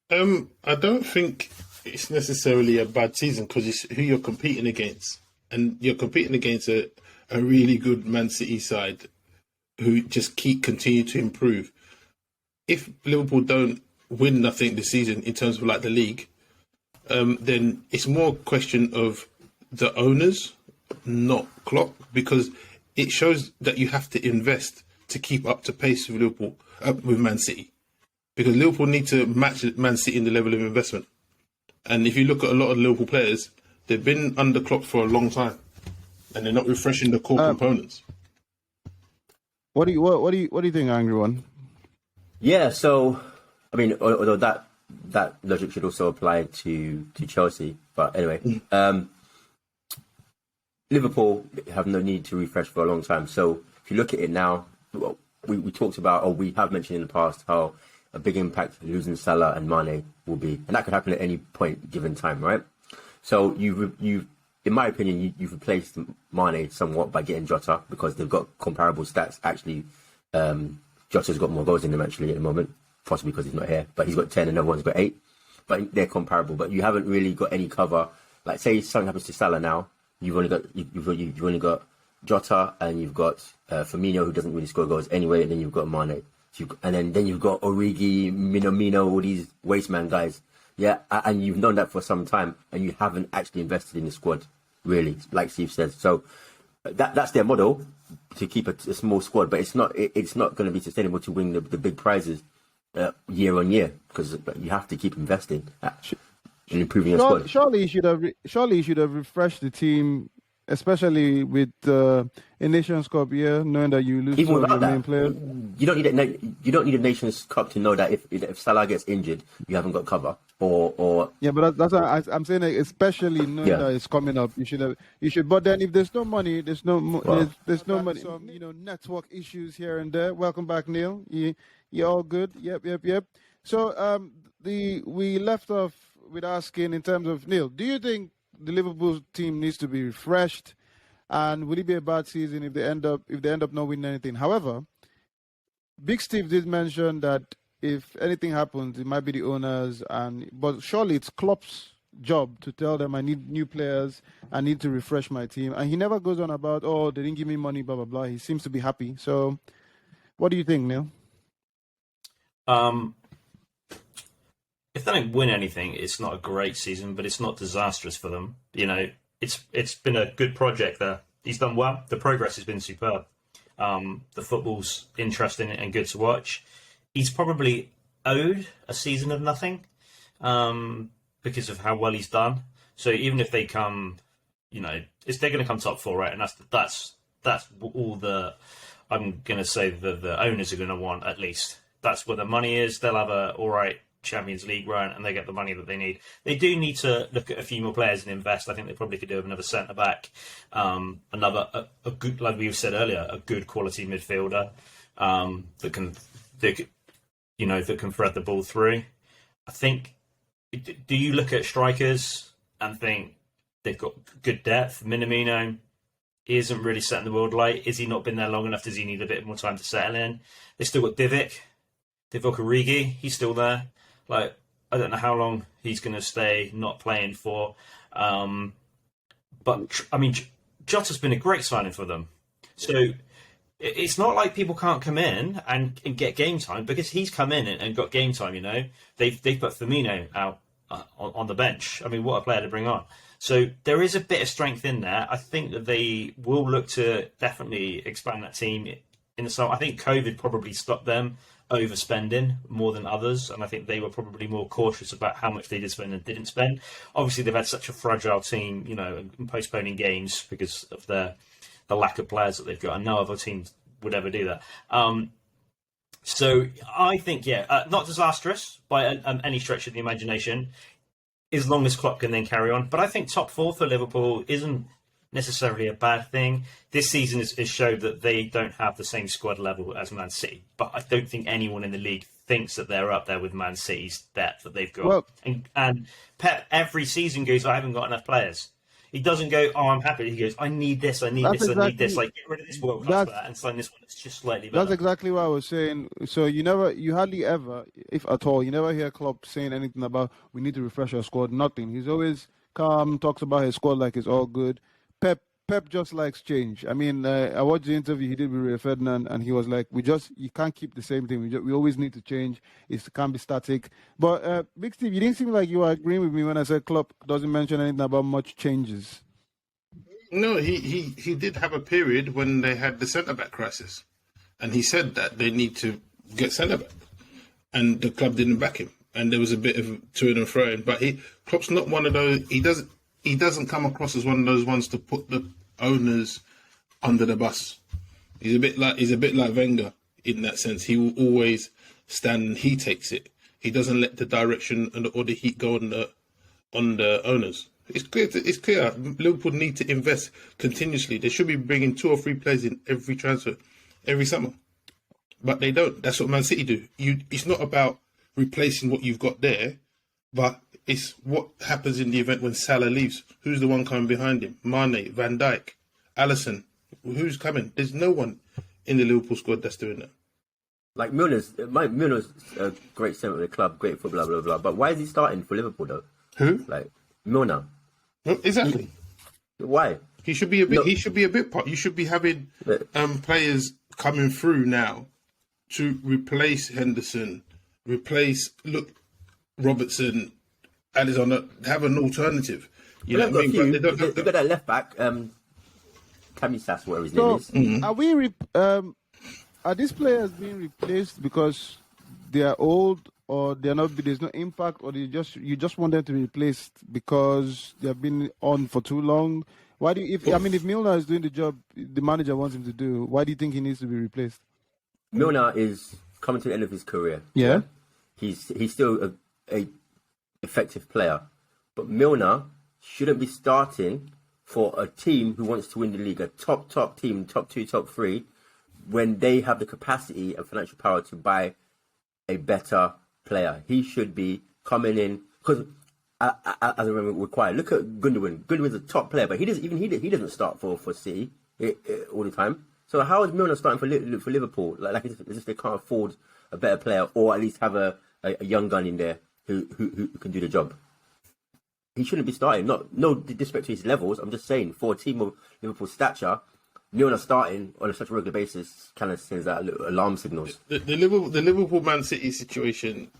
I don't think it's necessarily a bad season because it's who you're competing against. And you're competing against a really good Man City side who just continue to improve. If Liverpool don't win nothing this season in terms of like the league, then it's more a question of the owners, not Klopp, because it shows that you have to invest to keep up to pace with Liverpool, with Man City. Because Liverpool need to match Man City in the level of investment. And if you look at a lot of Liverpool players, they've been under Klopp for a long time, and they're not refreshing the core components. What do you think, Angry One? Yeah, so I mean, although that logic should also apply to Chelsea, but anyway, Liverpool have no need to refresh for a long time. So if you look at it now, we talked about, or we have mentioned in the past, how a big impact losing Salah and Mane will be, and that could happen at any point given time, right? So you've in my opinion, you've replaced Mane somewhat by getting Jota because they've got comparable stats. Actually, Jota's got more goals in them actually at the moment, possibly because he's not here, but he's got 10 and another one's got 8. But they're comparable. But you haven't really got any cover. Like say something happens to Salah now, you've only got Jota and you've got Firmino, who doesn't really score goals anyway, and then you've got Mane. And then you've got Origi, Minamino, all these waste man guys. Yeah, and you've known that for some time, and you haven't actually invested in the squad, really, like Steve says. So that's their model, to keep a small squad, but it's not going to be sustainable to win the big prizes year on year, because you have to keep investing in improving your squad. Surely you should have refreshed the team, especially with a Nations Cup year, knowing that you lose even two of without your that, main players. you don't need a Nations Cup to know that if Salah gets injured, you haven't got cover. Or yeah, but that's why I'm saying, especially knowing that it's coming up, you should. But then if there's no money, there's no money. Some network issues here and there. Welcome back, Neil. You all good? Yep. So we left off with asking in terms of Neil. Do you think the Liverpool team needs to be refreshed, and will it be a bad season if they end up not winning anything? However, Big Steve did mention that if anything happens, it might be the owners, but surely it's Klopp's job to tell them, I need new players, I need to refresh my team, and he never goes on about, oh, they didn't give me money, blah blah blah. He seems to be happy. So, what do you think, Neil? If they don't win anything, it's not a great season, but it's not disastrous for them. You know, it's been a good project there. He's done well. The progress has been superb. The football's interesting and good to watch. He's probably owed a season of nothing because of how well he's done. So even if they come, they're going to come top 4, right? And that's all I'm going to say the owners are going to want, at least. That's where the money is. They'll have a all right Champions League run, and they get the money that they need. They do need to look at a few more players and invest. I think they probably could do with another centre back, another a good, like we said earlier, a good quality midfielder that can thread the ball through. I think. Do you look at strikers and think They've got good depth. Minamino isn't really setting the world light. Is he not been there long enough? Does he need a bit more time to settle in? They still got Divock Origi. He's still there. Like, I don't know how long he's going to stay not playing for. But I mean, Jota's been a great signing for them. So it's not like people can't come in and get game time, because he's come in and got game time. They've put Firmino out on the bench. I mean, what a player to bring on. So there is a bit of strength in there. I think that they will look to definitely expand that team in the summer. I think COVID probably stopped them overspending more than others, and I think they were probably more cautious about how much they did spend and didn't spend. Obviously, they've had such a fragile team, and postponing games because of the lack of players that they've got, and no other team would ever do that. So I think, not disastrous by any stretch of the imagination, as long as Klopp can then carry on. But I think top four for Liverpool isn't necessarily a bad thing. This season has showed that they don't have the same squad level as Man City, but I don't think anyone in the league thinks that they're up there with Man City's depth that they've got. Well, and Pep every season goes, I haven't got enough players. He doesn't go, oh, I'm happy. He goes, I need this, I need this, I need this. Like, get rid of this world class player and sign this one that's just slightly better. That's exactly what I was saying. So you hardly ever, if at all, you never hear Klopp saying anything about, we need to refresh our squad. Nothing. He's always calm, talks about his squad like it's all good. Pep just likes change. I mean, I watched the interview he did with Rio Ferdinand, and he was like, you can't keep the same thing. We always need to change. It can't be static. But, Big Steve, you didn't seem like you were agreeing with me when I said Klopp doesn't mention anything about much changes. No, he did have a period when they had the centre-back crisis. And he said that they need to get centre-back. And the club didn't back him. And there was a bit of to and fro. But Klopp's not one of those. He doesn't come across as one of those ones to put the owners under the bus. He's a bit like Wenger in that sense. He will always stand and he takes it. He doesn't let the direction or the heat go on the owners. It's clear. Liverpool need to invest continuously. They should be bringing 2 or 3 players in every transfer, every summer. But they don't. That's what Man City do. It's not about replacing what you've got there, but it's what happens in the event when Salah leaves. Who's the one coming behind him? Mane, Van Dijk, Alisson. Who's coming? There's no one in the Liverpool squad that's doing that. Like Milner's a great centre of the club, great footballer, blah, blah, blah. But why is he starting for Liverpool, though? Who? Like, Milner. No, exactly. Why? He should be a bit. No. He should be a bit part. You should be having players coming through now to replace Henderson, Robertson, Alexander, have an alternative. You know what I mean? They've got that left back, Kamisas, whatever his name is. Mm-hmm. Are these players being replaced because they are old, or they're not? There's no impact, or you just want them to be replaced because they have been on for too long? Why do you, if Milner is doing the job the manager wants him to do, why do you think he needs to be replaced? Milner is coming to the end of his career. Yeah, he's still a effective player, but Milner shouldn't be starting for a team who wants to win the league, a top team, top 2, top 3, when they have the capacity and financial power to buy a better player. He should be coming in, because as I remember, required. Look at Gundogan. Gundogan's a top player, but he doesn't start for City all the time. So how is Milner starting for Liverpool? Like as if they can't afford a better player, or at least have a young gun in there who can do the job. He shouldn't be starting. No disrespect to his levels. I'm just saying, for a team of Liverpool stature, Milner starting on such a regular basis kind of sends out alarm signals. The Liverpool Man City situation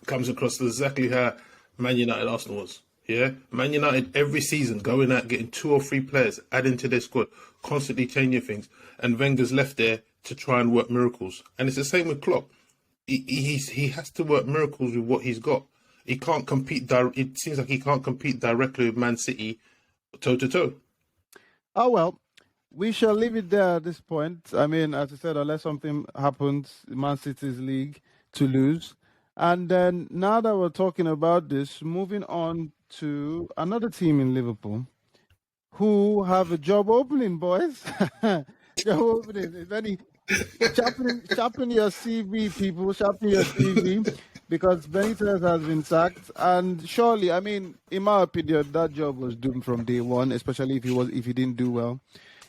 comes across exactly how Man United Arsenal was. Yeah, Man United every season going out getting 2 or 3 players, adding to their squad, constantly changing things, and Wenger's left there to try and work miracles. And it's the same with Klopp. He has to work miracles with what he's got. He can't compete. It seems like he can't compete directly with Man City, toe to toe. Oh well, we shall leave it there at this point. I mean, as I said, unless something happens, Man City's league to lose. And then now that we're talking about this, moving on to another team in Liverpool who have a job opening, boys. Job opening. If any, sharpen your CV, people. Sharpen your CV. because Benitez has been sacked, and surely, I mean, in my opinion, that job was doomed from day one, especially if he didn't do well.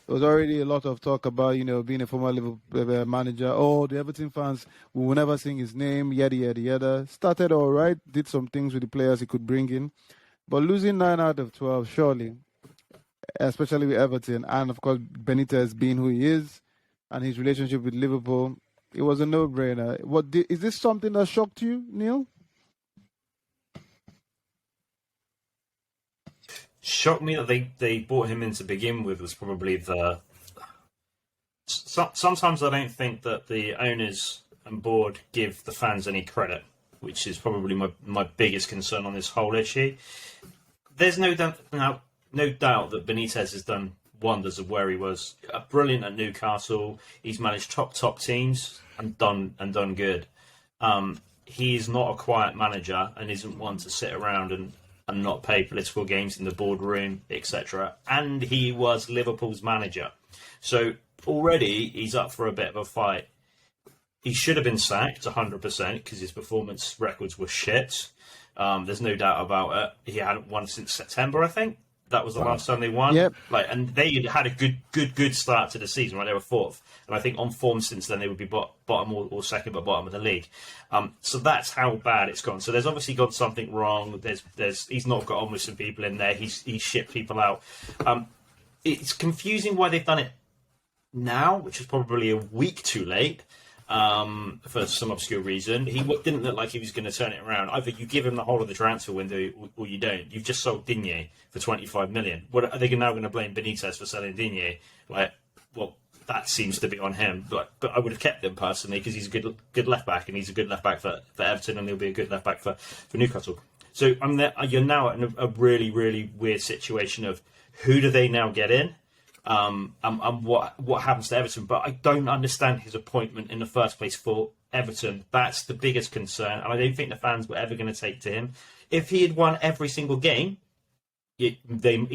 There was already a lot of talk about, being a former Liverpool manager. Oh, the Everton fans, we will never sing his name, yada, yada, yada. Started all right, did some things with the players he could bring in. But losing 9 out of 12, surely, especially with Everton, and of course, Benitez being who he is, and his relationship with Liverpool, it was a no-brainer. Is this something that shocked you, Neil? Shocked me that they brought him in to begin with was probably the. Sometimes I don't think that the owners and board give the fans any credit, which is probably my biggest concern on this whole issue. There's no doubt that Benitez has done wonders of where he was. Brilliant at Newcastle. He's managed top teams and done good. He's not a quiet manager and isn't one to sit around and not play political games in the boardroom, etc. And he was Liverpool's manager. So already he's up for a bit of a fight. He should have been sacked 100% because his performance records were shit. There's no doubt about it. He hadn't won since September, I think. That was the last time they won. Yep. And they had a good start to the season, right? They were fourth. And I think on form since then, they would be bottom or second, but bottom of the league. So that's how bad it's gone. So there's obviously gone something wrong. He's not got on with some people in there. He's shipped people out. It's confusing why they've done it now, which is probably a week too late. For some obscure reason. He didn't look like he was going to turn it around. Either you give him the whole of the transfer window or you don't. You've just sold Digne for 25 million. What are they now going to blame Benitez for selling Digne? Well, that seems to be on him. But I would have kept him personally because he's a good left back and he's a good left back for Everton and he'll be a good left back for Newcastle. So you're now in a really, really weird situation of who do they now get in? And what happens to Everton, but I don't understand his appointment in the first place for Everton. That's the biggest concern, and I don't think the fans were ever going to take to him. If he had won every single game, he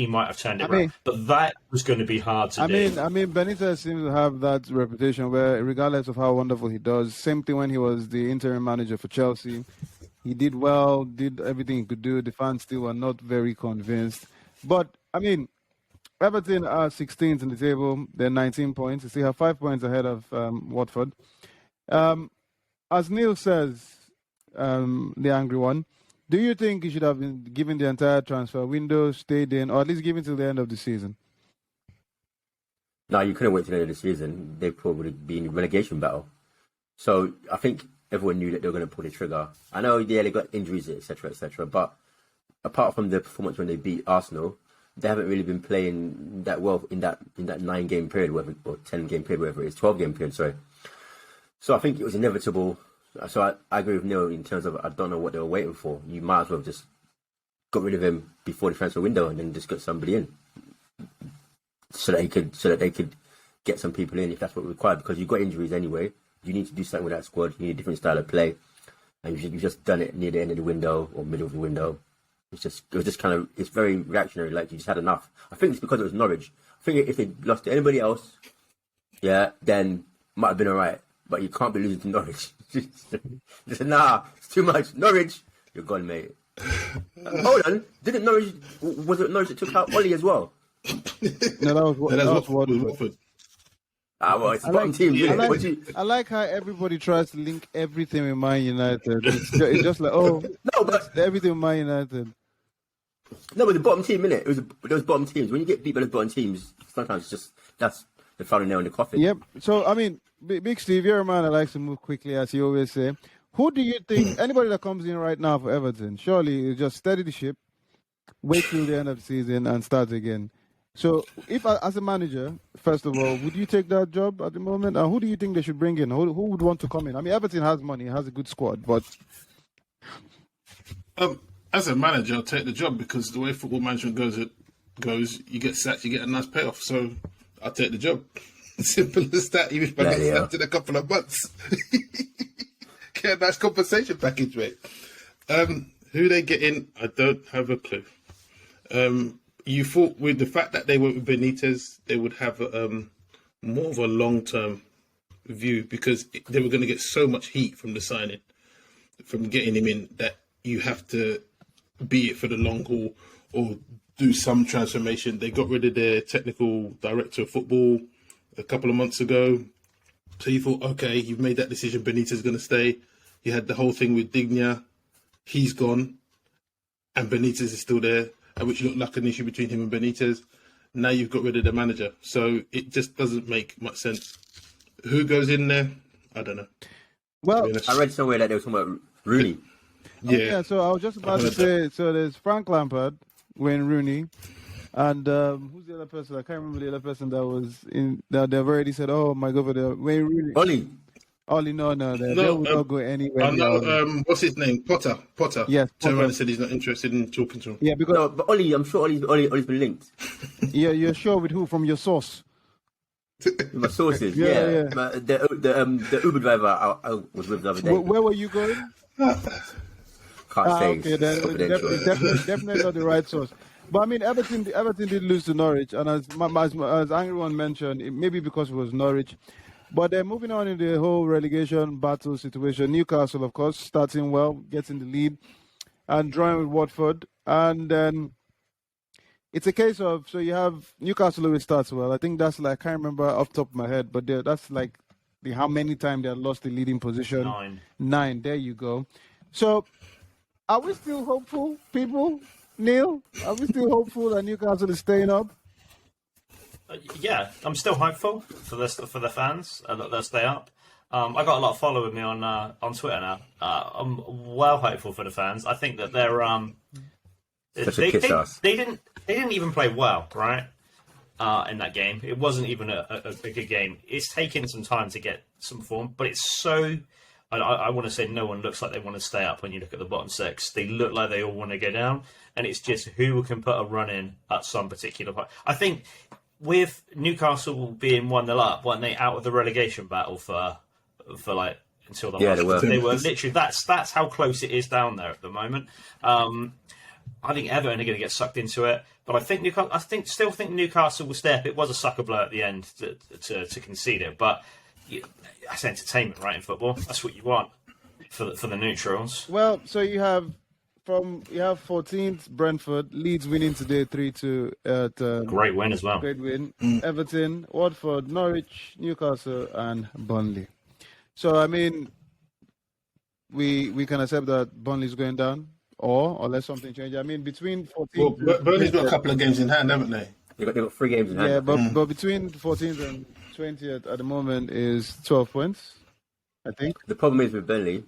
might have turned it around. But that was going to be hard to do. I mean, Benitez seems to have that reputation where, regardless of how wonderful he does, same thing when he was the interim manager for Chelsea. He did well, did everything he could do. The fans still were not very convinced. But I mean, Everton are 16th in the table. They're 19 points. They still have 5 points ahead of Watford. As Neil says, the angry one, do you think he should have been given the entire transfer window, stayed in, or at least given till the end of the season? No, you couldn't wait till the end of the season. They'd probably be in a relegation battle. So I think everyone knew that they were going to pull the trigger. I know, they got injuries, etc., but apart from the performance when they beat Arsenal, they haven't really been playing that well in that 9-game period, or 10-game period, whatever it is, 12-game period, sorry. So I think it was inevitable. So I agree with Neil in terms of I don't know what they were waiting for. You might as well have just got rid of him before the transfer window and then just got somebody in, so that they could get some people in if that's what required. Because you've got injuries anyway. You need to do something with that squad. You need a different style of play, and you've just done it near the end of the window or middle of the window. It's very reactionary, like you just had enough. I think it's because it was Norwich. I think if they lost to anybody else, then might have been alright. But you can't be losing to Norwich. Just nah, it's too much. Norwich, you're gone, mate. Hold on, was it Norwich that took out Ollie as well? No, that was Watford. Well, it's the bottom team. I like how everybody tries to link everything with Man United. It's just like, no, but everything with Man United. No, but the bottom team, innit? Those bottom teams. When you get beat by those bottom teams, sometimes it's just that's the final nail in the coffin. Yep. So I mean, Big Steve, you're a man that likes to move quickly, as you always say. Who do you think? Anybody that comes in right now for Everton, surely you just steady the ship, wait till the end of the season, and start again. So, if as a manager, first of all, would you take that job at the moment? And who do you think they should bring in? Who would want to come in? I mean, Everton has money, has a good squad, but as a manager, I'll take the job because the way football management goes, you get sacked, you get a nice payoff. So, I'll take the job. Simple as that. Even if I get sacked in a couple of months, get a nice compensation package, mate. Who they get in, I don't have a clue. You thought with the fact that they went with Benitez, they would have more of a long-term view because they were going to get so much heat from the signing. from getting him in that you have to be it for the long haul or do some transformation. They got rid of their technical director of football a couple of months ago. So you thought, okay, you've made that decision. Benitez is going to stay. You had the whole thing with Digna. He's gone. And Benitez is still there, which looked like an issue between him and Benitez. Now you've got rid of the manager. So it just doesn't make much sense. Who goes in there? I don't know. Well, I read somewhere that they were talking about Rooney. Yeah, so I was just about to say, so there's Frank Lampard, Wayne Rooney, and who's the other person? I can't remember the other person that was in, that they've already said, oh my God, Wayne Rooney. Ollie, no, they will not go anywhere. I know, what's his name? Potter. Yes. Turned around and said he's not interested in talking to him. Yeah, because... No, but Ollie, I'm sure Ollie's been linked. Yeah, you're sure with who? From your source? My sources, Yeah. But the Uber driver I was with the other day. Where were you going? Can't say. Okay, then definitely not the right source. But I mean, Everton did lose to Norwich, and as Angry One mentioned, it may be because it was Norwich. But they're moving on in the whole relegation battle situation. Newcastle, of course, starting well, getting the lead, and drawing with Watford. And then it's a case of, so you have Newcastle who starts well. I think that's like, I can't remember off the top of my head, but that's like how many times they had lost the leading position. 9. There you go. So are we still hopeful, people? Neil, are we still hopeful that Newcastle is staying up? Yeah, I'm still hopeful for the fans that they'll stay up. I got a lot of following me on Twitter now. I'm well hopeful for the fans. I think that they're they didn't even play well, right? In that game, it wasn't even a good game. It's taken some time to get some form, but it's so. I want to say no one looks like they want to stay up when you look at the bottom 6. They look like they all want to go down, and it's just who can put a run in at some particular point. I think with Newcastle being 1-0 up, weren't they out of the relegation battle for like until the last? They were literally. That's how close it is down there at the moment. I think Everton are going to get sucked into it, but I still think Newcastle will stay up. It was a sucker blow at the end to concede it, but that's entertainment, right? In football, that's what you want for the neutrals. Well, so you have 14th Brentford, Leeds winning today 3-2 at great win as well. Great win. Everton, Watford, Norwich, Newcastle, and Burnley. So I mean, we can accept that Burnley's going down, or unless something changes. I mean, between 14th. Well, Burnley's got a couple of games in hand, haven't they? They got 3 games in hand. Yeah, but between 14th and 20th at the moment is 12 points, I think. The problem is with Burnley,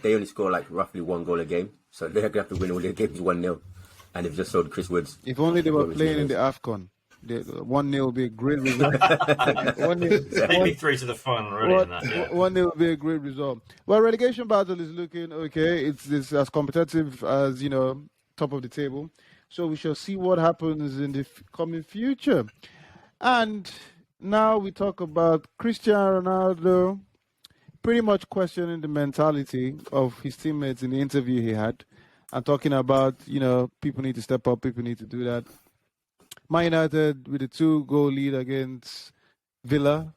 they only score like roughly 1 goal a game, so they're going to have to win all their games 1-0. And they've just sold Chris Woods. If only they were playing in the AFCON. 1-0 would be a great result. 1-0, Take me through to the final, really. 1-0 would be a great result. Well, relegation battle is looking okay. It's as competitive as, top of the table. So we shall see what happens in the coming future. And now we talk about Cristiano Ronaldo pretty much questioning the mentality of his teammates in the interview he had and talking about, people need to step up, people need to do that. Man United with a 2-goal lead against Villa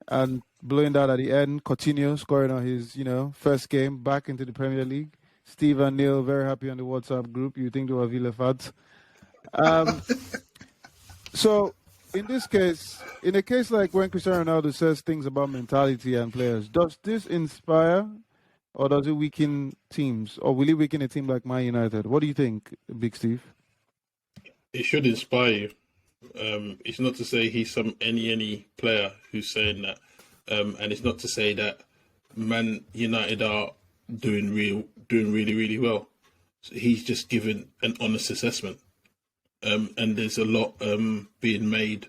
and blowing that at the end. Coutinho scoring on his, first game back into the Premier League. Steve and Neil very happy on the WhatsApp group. You think they were Villa fans. So in this case, in a case like when Cristiano Ronaldo says things about mentality and players, does this inspire or does it weaken teams? Or will it weaken a team like Man United? What do you think, Big Steve? It should inspire you. It's not to say he's some any player who's saying that, and it's not to say that Man United are doing really, really well. So he's just given an honest assessment, and there's a lot being made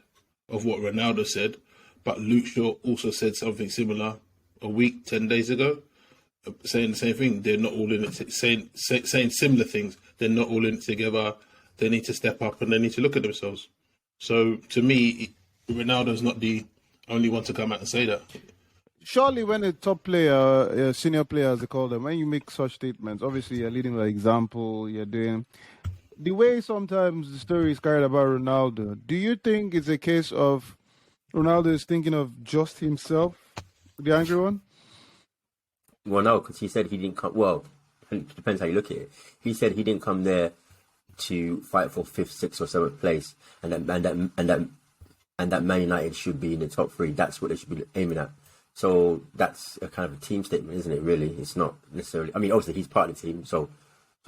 of what Ronaldo said, but Luke Shaw also said something similar a week, 10 days ago, saying the same thing. They're not all in it, saying similar things. They're not all in it together. They need to step up and they need to look at themselves. So to me, Ronaldo's not the only one to come out and say that. Surely when a top player, a senior player as they call them, when you make such statements, obviously you're leading by example, you're doing... The way sometimes the story is carried about Ronaldo, do you think it's a case of Ronaldo is thinking of just himself, the angry one? Well, no, because he said he didn't come. Well, it depends how you look at it. He said he didn't come there to fight for fifth, sixth, or seventh place, and that Man United should be in the top three. That's what they should be aiming at. So that's a kind of a team statement, isn't it? Really, it's not necessarily. I mean, obviously he's part of the team, so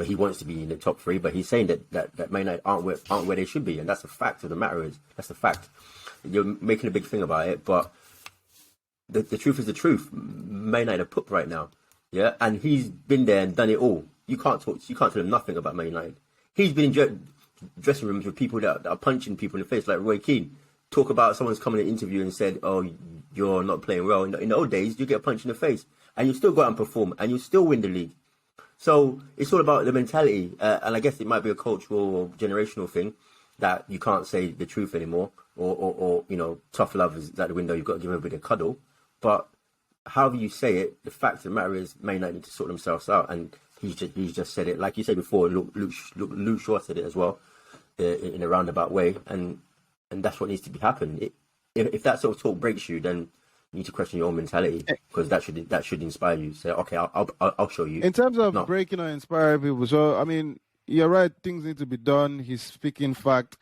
he wants to be in the top three, but he's saying that Man United aren't where they should be, and that's the fact of the matter. That's the fact. You're making a big thing about it, but the truth is the truth. Man United are poop right now, yeah, and he's been there and done it all. You can't tell him nothing about Man United. He's been in dressing rooms with people that are punching people in the face, like Roy Keane. Talk about someone's come in an interview and said, "Oh, you're not playing well." In the old days, you get a punch in the face, and you still go out and perform, and you still win the league. So it's all about the mentality, and I guess it might be a cultural or generational thing that you can't say the truth anymore, or tough love is out the window. You've got to give everybody a cuddle. But however you say it, the fact of the matter is, Man United need to sort themselves out, and he's just said it, like you said before. Luke Shaw said it as well, in a roundabout way, and that's what needs to be happening. If that sort of talk breaks you, then you need to question your own mentality, because that should inspire you. Say, okay, I'll show you. In terms of breaking or inspiring people, so I mean, you're right. Things need to be done. He's speaking fact,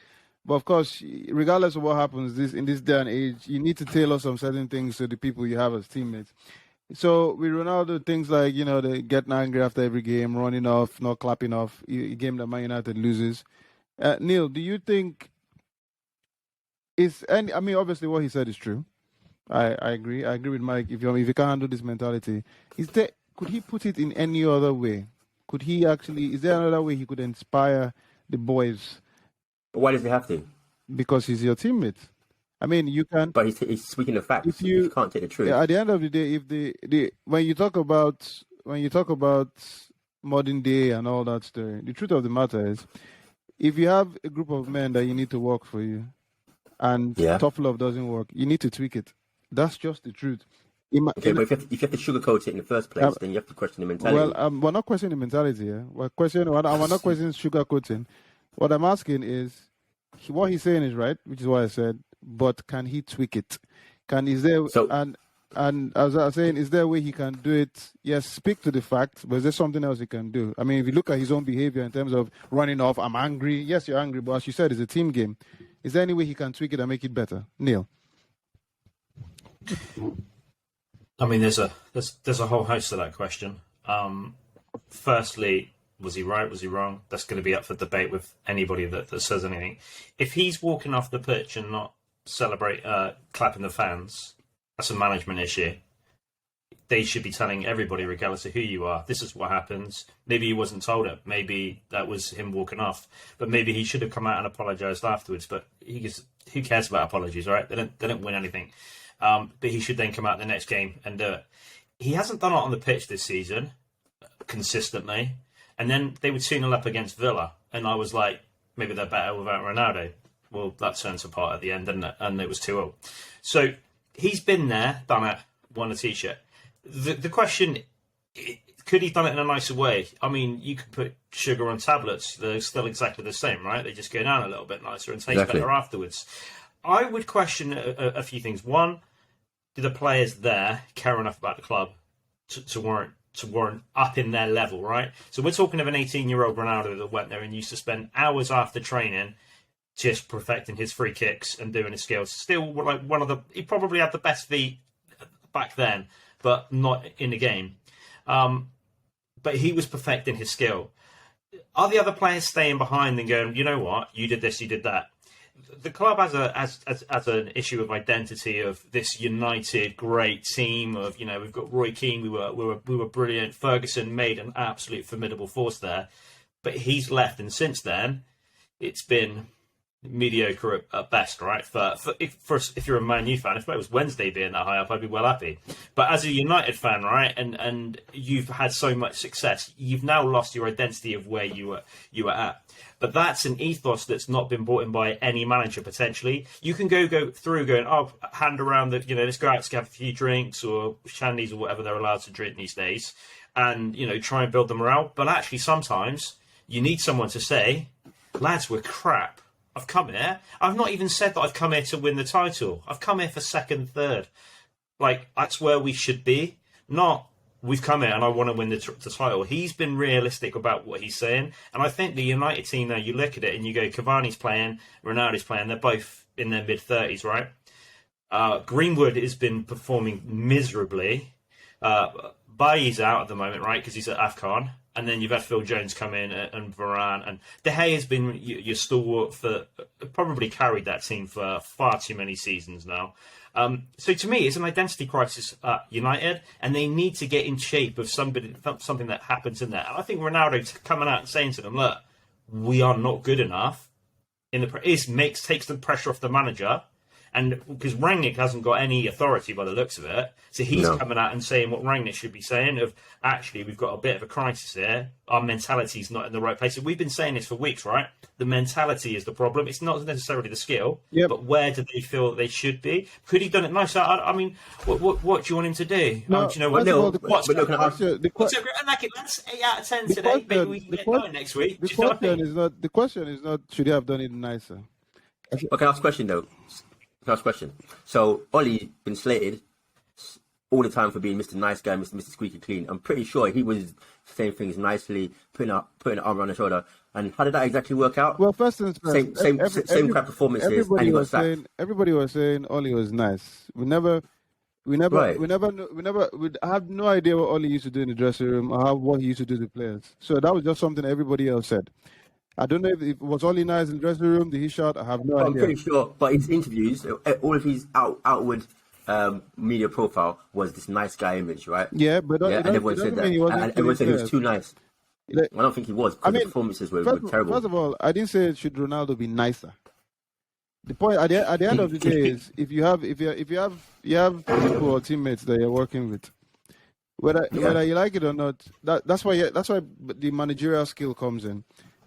but of course, regardless of what happens, in this day and age, you need to tailor some certain things to the people you have as teammates. So with Ronaldo, things like they getting angry after every game, running off, not clapping off, a game that Man United loses. Neil, do you think I mean, obviously what he said is true. I agree. I agree with Mike. If you can't handle this mentality, could he put it in any other way? Could he actually? Is there another way he could inspire the boys? Why does he have to? Because he's your teammate. I mean, you can. But he's speaking the facts. If you can't take the truth. At the end of the day, if when you talk about modern day and all that story, the truth of the matter is, if you have a group of men that you need to work for you, and tough love doesn't work, you need to tweak it. That's just the truth. But if you have to sugarcoat it in the first place, then you have to question the mentality. Well, we're not questioning the mentality here. We're not questioning sugarcoating. What I'm asking is, what he's saying is right, which is what I said. But can he tweak it? And as I was saying, is there a way he can do it? Yes, speak to the facts, but is there something else he can do? I mean, if you look at his own behavior in terms of running off, I'm angry. Yes, you're angry, but as you said, it's a team game. Is there any way he can tweak it and make it better? Neil? I mean, there's a whole host to that question. Firstly, was he right? Was he wrong? That's going to be up for debate with anybody that says anything. If he's walking off the pitch and not clapping the fans, that's a management issue. They should be telling everybody, regardless of who you are, this is what happens. Maybe he wasn't told it. Maybe that was him walking off. But maybe he should have come out and apologised afterwards. But who cares about apologies, right? They don't win anything. But he should then come out the next game and do it. He hasn't done it on the pitch this season consistently. And then they would 2-0 up against Villa. And I was like, maybe they're better without Ronaldo. Well, that turns apart at the end, didn't it? And it was 2-0. So he's been there, done it, won a T-shirt. The question, could he have done it in a nicer way? I mean, you could put sugar on tablets. They're still exactly the same, right? They just go down a little bit nicer and taste better afterwards. I would question a few things. One, do the players there care enough about the club to warrant upping their level, right? So we're talking of an 18-year-old Ronaldo that went there and used to spend hours after training just perfecting his free kicks and doing his skills. Still, like he probably had the best feet back then, but not in the game. But he was perfecting his skill. Are the other players staying behind and going, you know what, you did this, you did that? The club has an issue of identity of this united great team of, we've got Roy Keane, we were brilliant. Ferguson made an absolute formidable force there, but he's left, and since then it's been mediocre at best, right? If you're a Man U fan, if it was Wednesday being that high up, I'd be well happy. But as a United fan, right, and you've had so much success, you've now lost your identity of where you were at. But that's an ethos that's not been brought in by any manager, potentially. You can go through going, hand around let's go out, let's have a few drinks or shandies or whatever they're allowed to drink these days, and, try and build the morale. But actually, sometimes you need someone to say, lads, we're crap. I've come here. I've not even said that I've come here to win the title. I've come here for second, third. Like, that's where we should be. Not we've come in and I want to win the title. He's been realistic about what he's saying. And I think the United team now, you look at it and you go, Cavani's playing, Ronaldo's playing, they're both in their mid-30s, right? Greenwood has been performing miserably. Bailly's out at the moment, right, because he's at AFCON. And then you've had Phil Jones come in and Varane. And De Gea has been your stalwart for, probably carried that team for far too many seasons now. So to me, it's an identity crisis at United, and they need to get in shape of something that happens in there. And I think Ronaldo coming out and saying to them, look, we are not good enough, takes the pressure off the manager. And because Rangnick hasn't got any authority by the looks of it, so he's coming out and saying what Rangnick should be saying of, actually, we've got a bit of a crisis here. Our mentality's not in the right place. And we've been saying this for weeks, right? The mentality is the problem. It's not necessarily the skill, but where do they feel they should be? Could he done it nicer? I mean, what do you want him to do? No, do you know what? That's 8 out of 10 today. Maybe we can get 9 next week. The question is not should he have done it nicer. Okay, last question though. Last question. So Ollie's been slated all the time for being Mr. Nice Guy, Mr. Squeaky Clean. I'm pretty sure he was saying things nicely, putting an arm around the shoulder. And how did that exactly work out? Well, first and first, same crap performances. Everybody was saying Ollie was nice. We have no idea what Ollie used to do in the dressing room or what he used to do to the players. So that was just something everybody else said. I don't know if it was Ollie nice in the dressing room. Did he shout? I have no idea. I'm pretty sure. But his interviews, all of his outward media profile was this nice guy image, right? Yeah, but and everyone said that. And everyone said he was too nice. I don't think he was, because the performances were terrible. First of all, I didn't say should Ronaldo be nicer. The point at the end of the day is if you have people or teammates that you're working with, whether you like it or not, that's why the managerial skill comes in.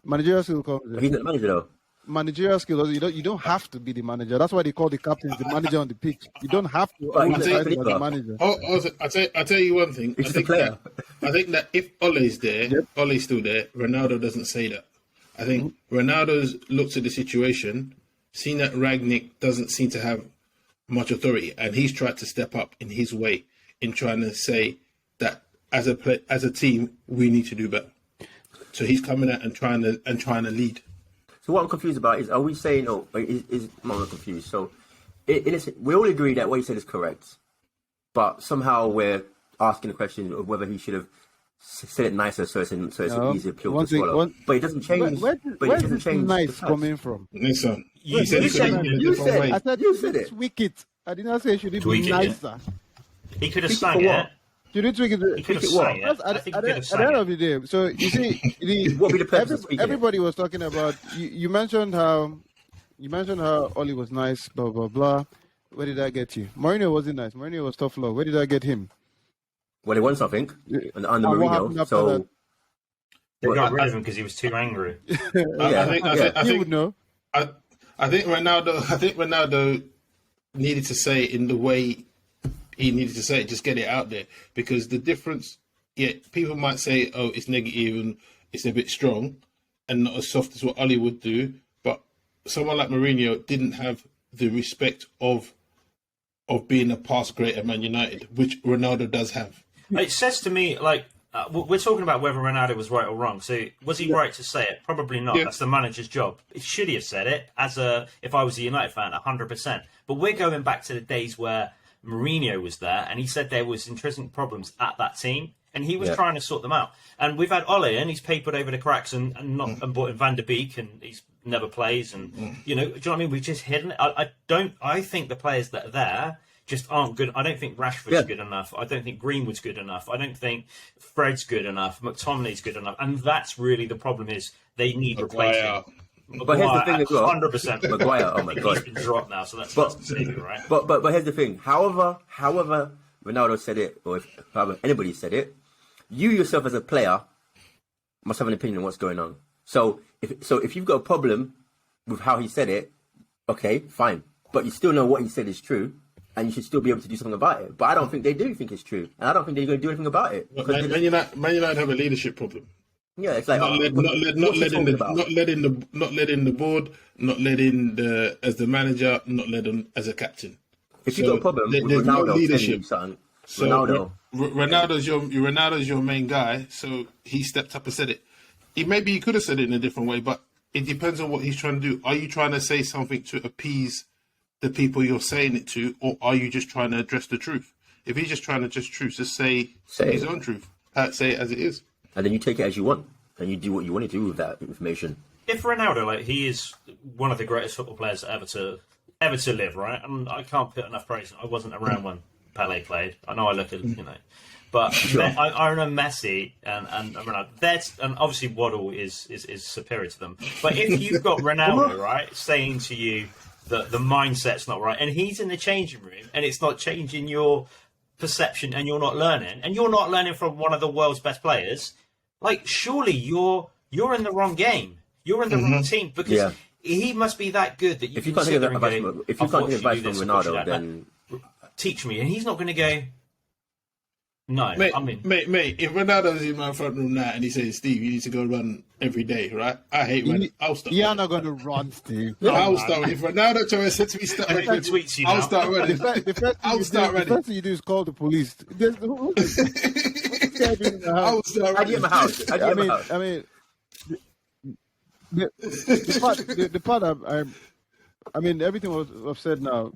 He's not the manager though. Managerial skills. You don't have to be the manager. That's why they call the captains the manager on the pitch. You don't have to But be the manager. I'll tell you one thing. He's just a player. I think that if Ole's there, Ole's still there, Ronaldo doesn't say that. I think Ronaldo's looked at the situation, seen that Rangnick doesn't seem to have much authority, and he's tried to step up in his way in trying to say that as a team we need to do better. So he's coming out and trying to lead. So what I'm confused about is, are we saying, I'm not confused. So we all agree that what he said is correct, but somehow we're asking the question of whether he should have said it nicer so it's an easier pill to swallow. But it doesn't change. Where does nice coming from? Listen, you said it. I said you said it. Tweak it. I did not say should it be nicer. He could have sang it. You didn't tweak it. He could have sang it. At the end of the day, so you see, everybody was talking about. You mentioned how Oli was nice, blah blah blah. Where did that get you? Mourinho wasn't nice. Mourinho was tough love. Where did that get him? Well, he won something under Mourinho. So they got rid of him because he was too angry. I think you would know. I think Ronaldo needed to say it in the way he needed to say it, just get it out there, because the difference, people might say, oh, it's negative and it's a bit strong and not as soft as what Ali would do, but someone like Mourinho didn't have the respect of being a past great at Man United, which Ronaldo does have. It says to me, like, we're talking about whether Ronaldo was right or wrong. So was he right to say it? Probably not. That's the manager's job. Should he have said it? If I was a United fan, 100%. But we're going back to the days where Mourinho was there, and he said there was intrinsic problems at that team, and he was trying to sort them out. And we've had Ole, and he's papered over the cracks and brought in Van der Beek, and he's never plays. And do you know what I mean? We've just hidden it. I think the players that are there just aren't good. I don't think Rashford's good enough. I don't think Greenwood's good enough. I don't think Fred's good enough. McTominay's good enough. And that's really the problem, is they need replacing. But here's the thing as well. 100%. Maguire, oh my God. He's been dropped now, so that's the savior, right? But here's the thing. However Ronaldo said it, or however anybody said it, you yourself as a player must have an opinion on what's going on. So if you've got a problem with how he said it, okay, fine. But you still know what he said is true, and you should still be able to do something about it. But I don't think they do think it's true, and I don't think they're going to do anything about it. Man United have a leadership problem. Yeah, it's like not letting the board, not letting as the manager, not letting as a captain. If you've got a problem with Ronaldo telling you something, So Ronaldo. Ronaldo's your main guy. So he stepped up and said it. Maybe he could have said it in a different way, but it depends on what he's trying to do. Are you trying to say something to appease the people you're saying it to, or are you just trying to address the truth? If he's just trying to address truth, just say his own truth. Say it as it is. And then you take it as you want, and you do what you want to do with that information. If Ronaldo, like, he is one of the greatest football players ever to live, right? And I can't put enough praise. I wasn't around when Pele played. I know I look at but Sure. I know Messi and Ronaldo. And obviously Waddle is superior to them. But if you've got Ronaldo, right, saying to you that the mindset's not right, and he's in the changing room, and it's not changing your perception, and you're not learning from one of the world's best players, like, surely you're in the wrong game. You're in the wrong team, because he must be that good that you If you can can't sit get there and advice go, from, if you can't get advice from Ronaldo, then teach me. And he's not going to go, no, Mate, I mean... mate, if Ronaldo's in my front room now and he says, Steve, you need to go run every day, right? I hate running. I'll start You're running. not going to run, Steve. I'll start. If Ronaldo says to me, start And he running, tweets you I'll now. start running. I'll start The running. first thing you do is call the police. Who's guy doing in the house? I'll start how do you running. have a house? How do you have a house? I mean, the part I mean, everything was I've said now.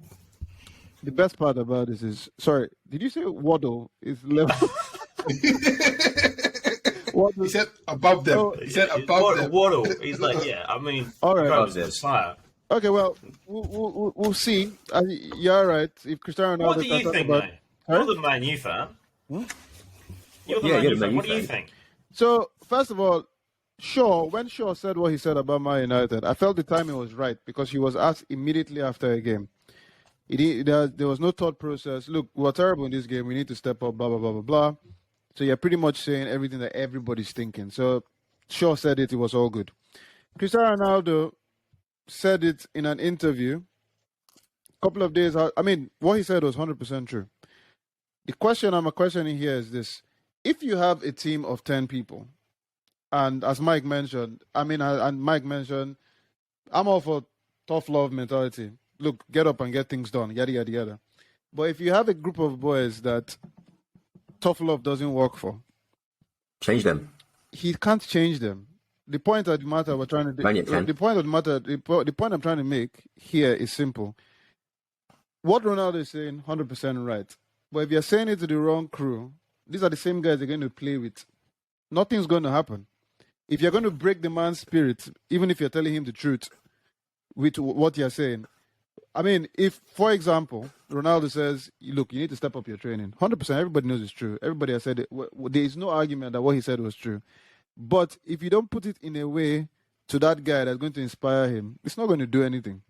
The best part about this is, sorry, did you say Waddle is level? Waddle, He said above them. Oh, He said above them. Waddle, he's like, yeah, I mean... All right. Goes to the sire. okay, well, we'll see. You're right. If Cristiano Ronaldo What do you can think, talk though? Huh? You're the Man U fan. You're the Yeah, Man you're U the Man fan. U What do you fan. think? So, first of all, when Shaw said what he said about Man United, I felt the timing was right because he was asked immediately after a game. There was no thought process. Look, we're terrible in this game. We need to step up, blah, blah, blah, blah, blah. So you're pretty much saying everything that everybody's thinking. So Shaw said it was all good. Cristiano Ronaldo said it in an interview a couple of days out. I mean, what he said was 100% true. The question I'm questioning here is this. If you have a team of 10 people, and as Mike mentioned, I'm all for tough love mentality. Look, get up and get things done, yada, yada, yada. But if you have a group of boys that tough love doesn't work for, Change them. he can't change them. The point of the matter we're trying to do, Man, you can. the point I'm trying to make here is simple. What Ronaldo is saying, 100% right. But if you're saying it to the wrong crew, these are the same guys they're going to play with. Nothing's going to happen. If you're going to break the man's spirit, even if you're telling him the truth with what you're saying, I mean, if, for example, Ronaldo says, look, you need to step up your training, 100%, everybody knows it's true. Everybody has said it. There is no argument that what he said was true. But if you don't put it in a way to that guy that's going to inspire him, it's not going to do anything.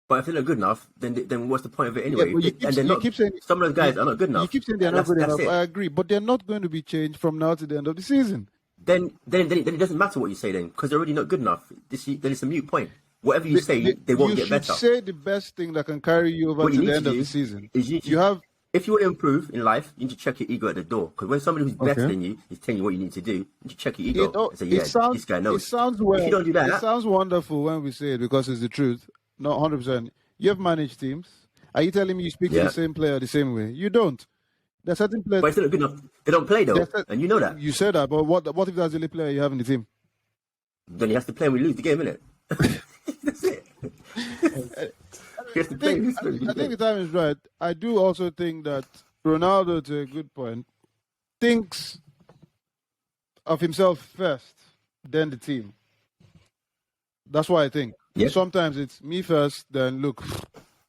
But if they're not good enough, then what's the point of it anyway? Yeah, but Keep saying some of those guys are not good enough. You keep saying they're not good enough. It. I agree, but they're not going to be changed from now to the end of the season. Then it doesn't matter what you say then, because they're already not good enough. Then it's a moot point. Whatever you say, they won't get better. You should say the best thing that can carry you over to the end of the season. If you want to improve in life, you need to check your ego at the door. Because when somebody who's better than you is telling you what you need to do, you need to check your ego and say, this guy knows. It sounds well. If you don't do that, it sounds wonderful when we say it because it's the truth. Not 100%. You have managed teams. Are you telling me you speak to the same player the same way? You don't. There are certain players. But it's not good enough. They don't play though, and you know that. You said that, but what if that's the only player you have in the team? Then he has to play and we lose the game, innit? That's it. He has to play. I think the time is right. I do also think that Ronaldo, to a good point, thinks of himself first, then the team. That's what I think. Yep. Sometimes it's me first, then look,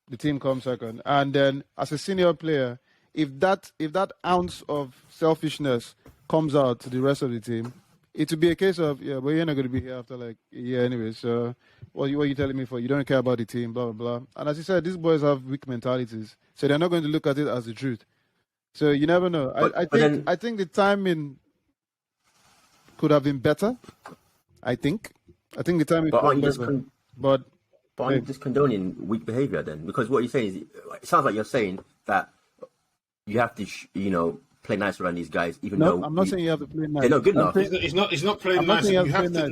the team comes second. And then as a senior player, if that ounce of selfishness comes out to the rest of the team, it would be a case of, yeah, but you're not going to be here after like a year anyway. So what are you telling me for? You don't care about the team, blah, blah, blah. And as you said, these boys have weak mentalities. So they're not going to look at it as the truth. So you never know. I think the timing could have been better. I think the timing could have been better. But aren't you just condoning weak behaviour then? Because what you're saying is, it sounds like you're saying that you have to, play nice around these guys, even though I'm not saying you have to play nice. They're not good enough. It's not playing nice. You have to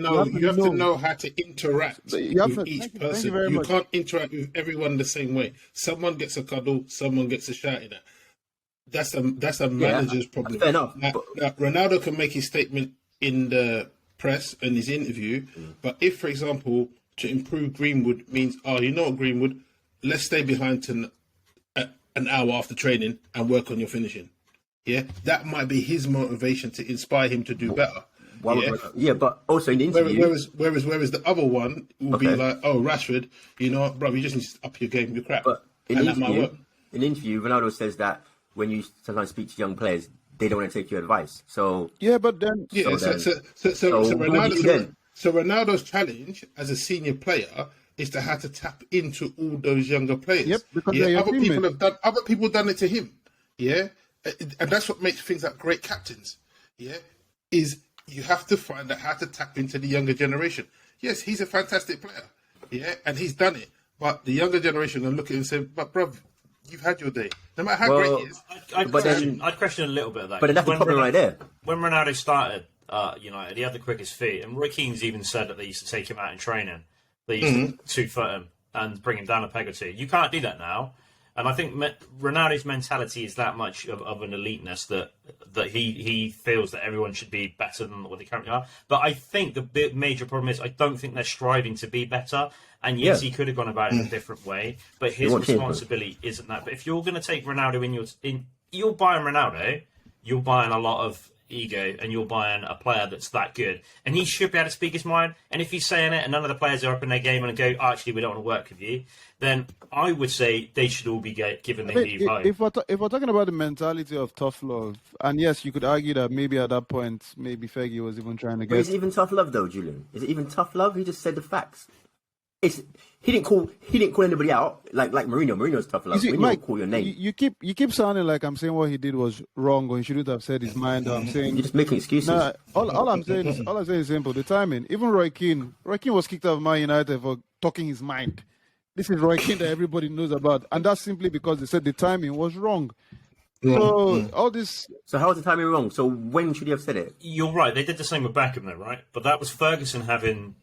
know how to interact with each person. You can't interact with everyone the same way. Someone gets a cuddle, someone gets a shouting at. that's a manager's problem. Fair enough. Now, Ronaldo can make his statement in the press and his interview, but if, for example, to improve Greenwood means, you know what, Greenwood, let's stay behind to an hour after training and work on your finishing. Yeah, that might be his motivation to inspire him to do better. But also in the interview. Whereas the other one will be like, Rashford, you know, bro, you just need to up your game, you're crap. But in and the that might work. In the interview, Ronaldo says that when you sometimes speak to young players, they don't want to take your advice. So but then so Ronaldo's challenge as a senior player is to have to tap into all those younger players. Yep, because other people done it to him. Yeah, and that's what makes things like great captains. Yeah, is you have to find out how to tap into the younger generation. Yes, he's a fantastic player. Yeah, and he's done it. But the younger generation will look at him and say, "But bruv, you've had your day. No matter how great he is." I'd question a little bit of that. But that's the problem right there. When Ronaldo started United, he had the quickest feet, and Roy Keane's even said that they used to take him out in training. They used to 2-foot him and bring him down a peg or two. You can't do that now. And I think Ronaldo's mentality is that much of an eliteness that he feels that everyone should be better than what they currently are. But I think the big major problem is I don't think they're striving to be better. And yes, he could have gone about it in a different way, but his responsibility isn't that. But if you're going to take Ronaldo you're buying Ronaldo, you're buying a lot of ego, and you're buying a player that's that good, and he should be able to speak his mind. And if he's saying it and none of the players are up in their game and go, actually, we don't want to work with you, then I would say they should all be given the leave home. If we're talking about the mentality of tough love, and yes, you could argue that maybe at that point, maybe Fergie was even trying to get. But is it even tough love though, Julian? Is it even tough love? He just said the facts. He didn't call anybody out like Mourinho. Mourinho's tough love. Mourinho Mike, call your name. You keep sounding like I'm saying what he did was wrong, or he shouldn't have said his mind. I'm saying you're just making excuses. Nah, all I'm saying is simple. The timing. Even Roy Keane was kicked out of Man United for talking his mind. This is Roy Keane that everybody knows about, and that's simply because they said the timing was wrong. So all this. So how was the timing wrong? So when should he have said it? You're right. They did the same with Beckham, though, right? But that was Ferguson having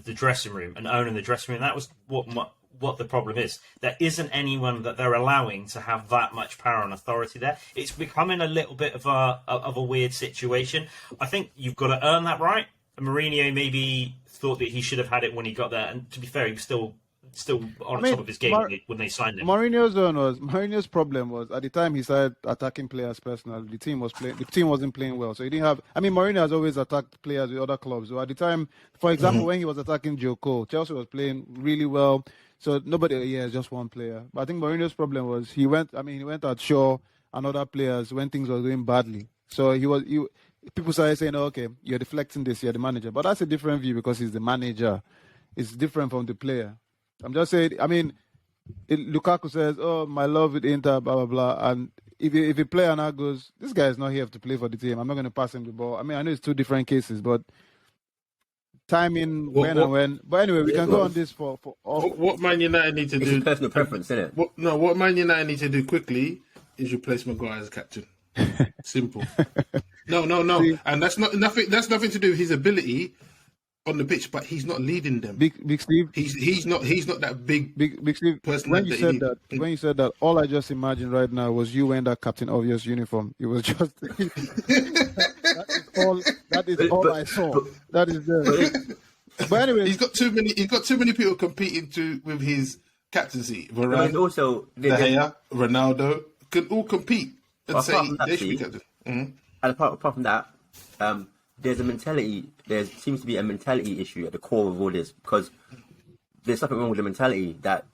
the dressing room and owning the dressing room. That was what the problem is. There isn't anyone that they're allowing to have that much power and authority there. It's becoming a little bit of a weird situation. I think you've got to earn that right. Mourinho maybe thought that he should have had it when he got there, and to be fair, he was still on top of his game when they signed him. Mourinho's problem was at the time he started attacking players personally. The team wasn't playing well, so he didn't have. I mean, Mourinho has always attacked players with other clubs. So at the time, for example, when he was attacking Joe Cole, Chelsea was playing really well. So nobody, just one player. But I think Mourinho's problem was he went at Shaw and other players when things were going badly. So people started saying, okay, you're deflecting this, you're the manager. But that's a different view because he's the manager. It's different from the player. I'm just saying, I mean, Lukaku says, my love with Inter, blah, blah, blah. And if a player now goes, this guy is not here to play for the team, I'm not going to pass him the ball. I mean, I know it's two different cases, but timing, when. But anyway, we can go on this for all. What Man United need to do. It's personal preference, isn't it? What Man United need to do quickly is replace Maguire as captain. Simple. No. See, and that's nothing to do with his ability on the pitch, but he's not leading them. Big Steve. He's not that big Steve person. When you said that, all I just imagined right now was you wearing that Captain Obvious uniform. It was just that is all I saw. That is there. But anyway, he's got too many people competing with his captaincy. Varane, also De Gea, Ronaldo can all compete and say they should be captain. And apart from that, there seems to be a mentality issue at the core of all this, because there's something wrong with the mentality that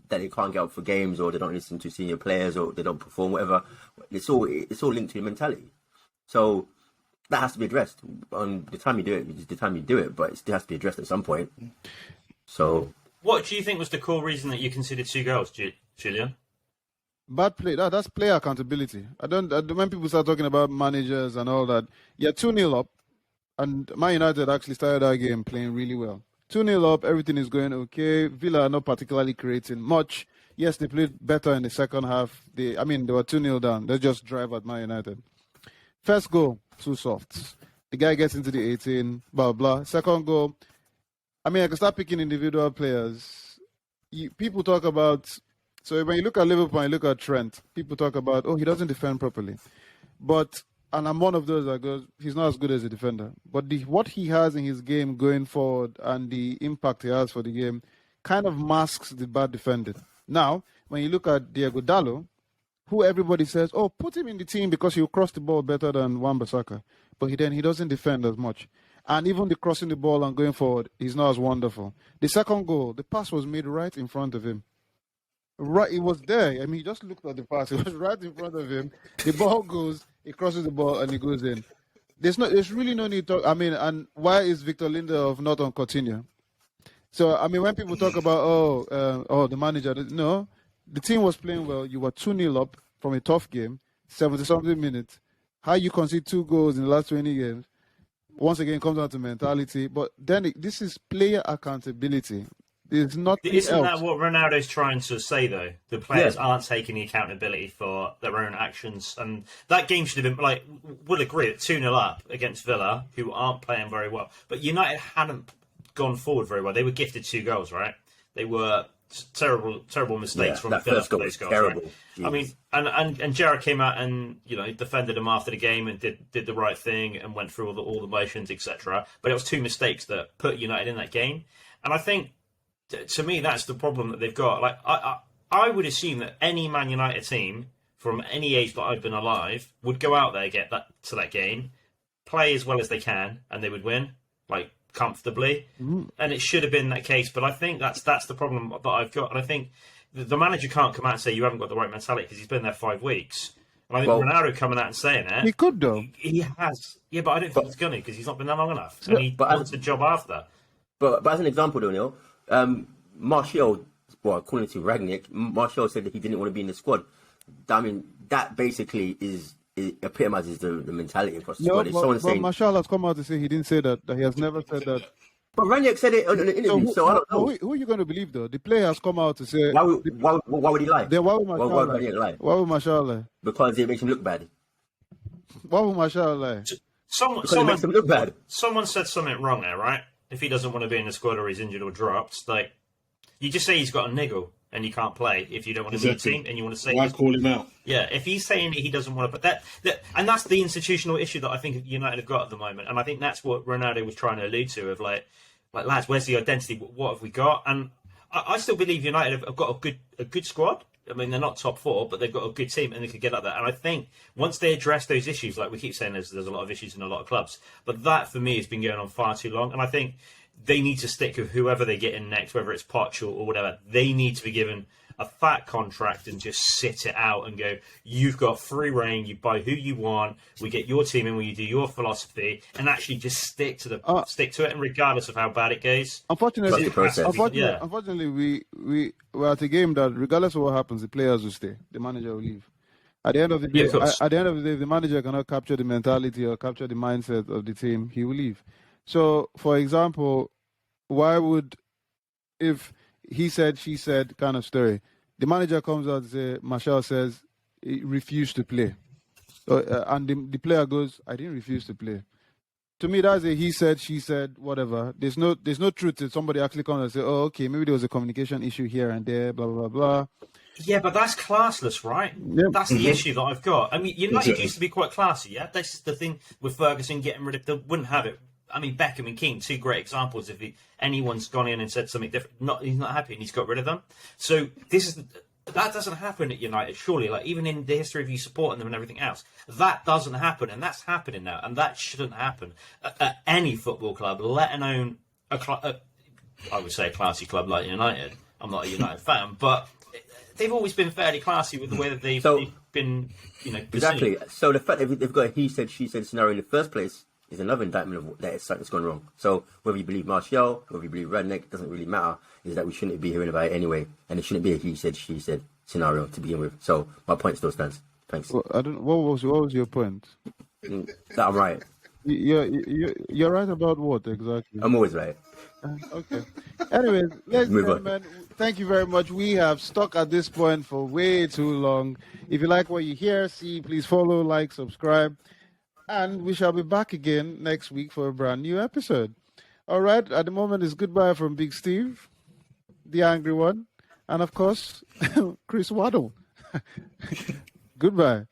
they can't get up for games, or they don't listen to senior players, or they don't perform, whatever. It's all linked to your mentality. So that has to be addressed. On the time you do it, it's the time you do it, but it still has to be addressed at some point. So, what do you think was the core reason that you conceded 2 goals, Julian? Bad play. That's player accountability. When people start talking about managers and all that, you're 2-0 up, and Man United actually started that game playing really well. 2-0 up, everything is going okay. Villa are not particularly creating much. Yes, they played better in the second half. They were 2-0 down. They just drive at Man United. First goal, 2 softs. The guy gets into the 18, blah, blah. Second goal, I can start picking individual players. People talk about So when you look at Liverpool and you look at Trent, people talk about, he doesn't defend properly. But, and I'm one of those that goes, he's not as good as a defender. But what he has in his game going forward and the impact he has for the game kind of masks the bad defending. Now, when you look at Diego Dallo, who everybody says, put him in the team because he'll cross the ball better than Wan-Bissaka. But he doesn't defend as much. And even the crossing the ball and going forward, he's not as wonderful. The second goal, the pass was made right in front of him. Right, it was there. I mean, he just looked at the pass. It was right in front of him. The ball goes, he crosses the ball, and he goes in. There's really no need to. I mean, and why is Victor Lindelof not on Coutinho? So, I mean, when people talk about, the manager, no, the team was playing well. You were 2-0 up from a tough game, 70-something minutes. How you concede 2 goals in the last 20 games, once again, comes down to mentality. But then this is player accountability. There's nothing Isn't else. that what Ronaldo's trying to say, though? The players aren't taking the accountability for their own actions. And that game should have been, we'll agree, 2-0 up against Villa, who aren't playing very well. But United hadn't gone forward very well. They were gifted 2 goals, right? They were terrible mistakes from Villa for those goals. Terrible. Right? I mean, and Jared came out and defended them after the game and did the right thing and went through all the motions, etc. But it was 2 mistakes that put United in that game. And I think, to me, that's the problem that they've got. I would assume that any Man United team from any age that I've been alive would go out there, get to that game, play as well as they can, and they would win, comfortably. Mm-hmm. And it should have been that case. But I think that's the problem that I've got. And I think the manager can't come out and say you haven't got the right mentality because he's been there 5 weeks. And I think Ronaldo coming out and saying it. He could, though. He has. Yeah, but I don't think he's going to because he's not been there long enough. And he wants a job after. But as an example, Daniel, Martial, according to Ragnick, Martial said that he didn't want to be in the squad. I mean, that basically epitomizes the mentality across the squad. But Martial has come out to say he didn't say that he has never said that. But Ragnick said it in an interview, so I don't know. Who are you going to believe, though? The player has come out to say... Why would he lie? Then why would Martial lie? Why would Martial lie? Because it makes him look bad. Why would Martial lie? Because it makes him look bad. Someone said something wrong there, right? If he doesn't want to be in the squad or he's injured or dropped, you just say he's got a niggle and you can't play if you don't want to be in the team and you want to say... Why call him out? Yeah, if he's saying that he doesn't want to... But and that's the institutional issue that I think United have got at the moment. And I think that's what Ronaldo was trying to allude to of lads, where's the identity? What have we got? And I still believe United have got a good squad. I mean, they're not top 4, but they've got a good team and they could get up there. And I think once they address those issues, we keep saying there's a lot of issues in a lot of clubs, but that for me has been going on far too long. And I think they need to stick with whoever they get in next, whether it's Poch or whatever. They need to be given a fat contract and just sit it out and go, you've got free reign, you buy who you want, we get your team in where you do your philosophy, and actually just stick to it, and regardless of how bad it goes. Unfortunately, we're at a game that regardless of what happens, the players will stay, the manager will leave. At the end of the day, if the manager cannot capture the mentality or capture the mindset of the team, he will leave. So, for example, why would, if he said, she said kind of story, the manager comes out and says, Martial says, he refused to play. And the player goes, I didn't refuse to play. To me, that's a he said, she said, whatever. There's no truth that somebody actually comes and say, oh, okay, maybe there was a communication issue here and there, blah, blah, blah. Yeah, but that's classless, right? Yep. That's the issue that I've got. I mean, United used to be quite classy, yeah? That's the thing with Ferguson getting rid of... They wouldn't have it. I mean, Beckham and Keane, 2 great examples. If anyone's gone in and said something different, he's not happy and he's got rid of them. So that doesn't happen at United, surely. Even in the history of you supporting them and everything else, that doesn't happen, and that's happening now, and that shouldn't happen at any football club, let alone I would say a classy club like United. I'm not a United fan, but they've always been fairly classy with the way that they've been, exactly. So the fact that they've got a he said, she said scenario in the first place is another indictment of that something's gone wrong. So whether you believe Martial, whether you believe Ragnick, doesn't really matter. Is that we shouldn't be hearing about it anyway, and it shouldn't be a he said, she said scenario to begin with. So my point still stands. Thanks. Well, I don't. What was your point? That I'm right. You're right about what exactly? I'm always right. Okay. Anyways, ladies and gentlemen, thank you very much. We have stuck at this point for way too long. If you like what you hear, please follow, like, subscribe. And we shall be back again next week for a brand new episode. All right. At the moment, it's goodbye from Big Steve, the angry one. And of course, Chris Waddle. Goodbye.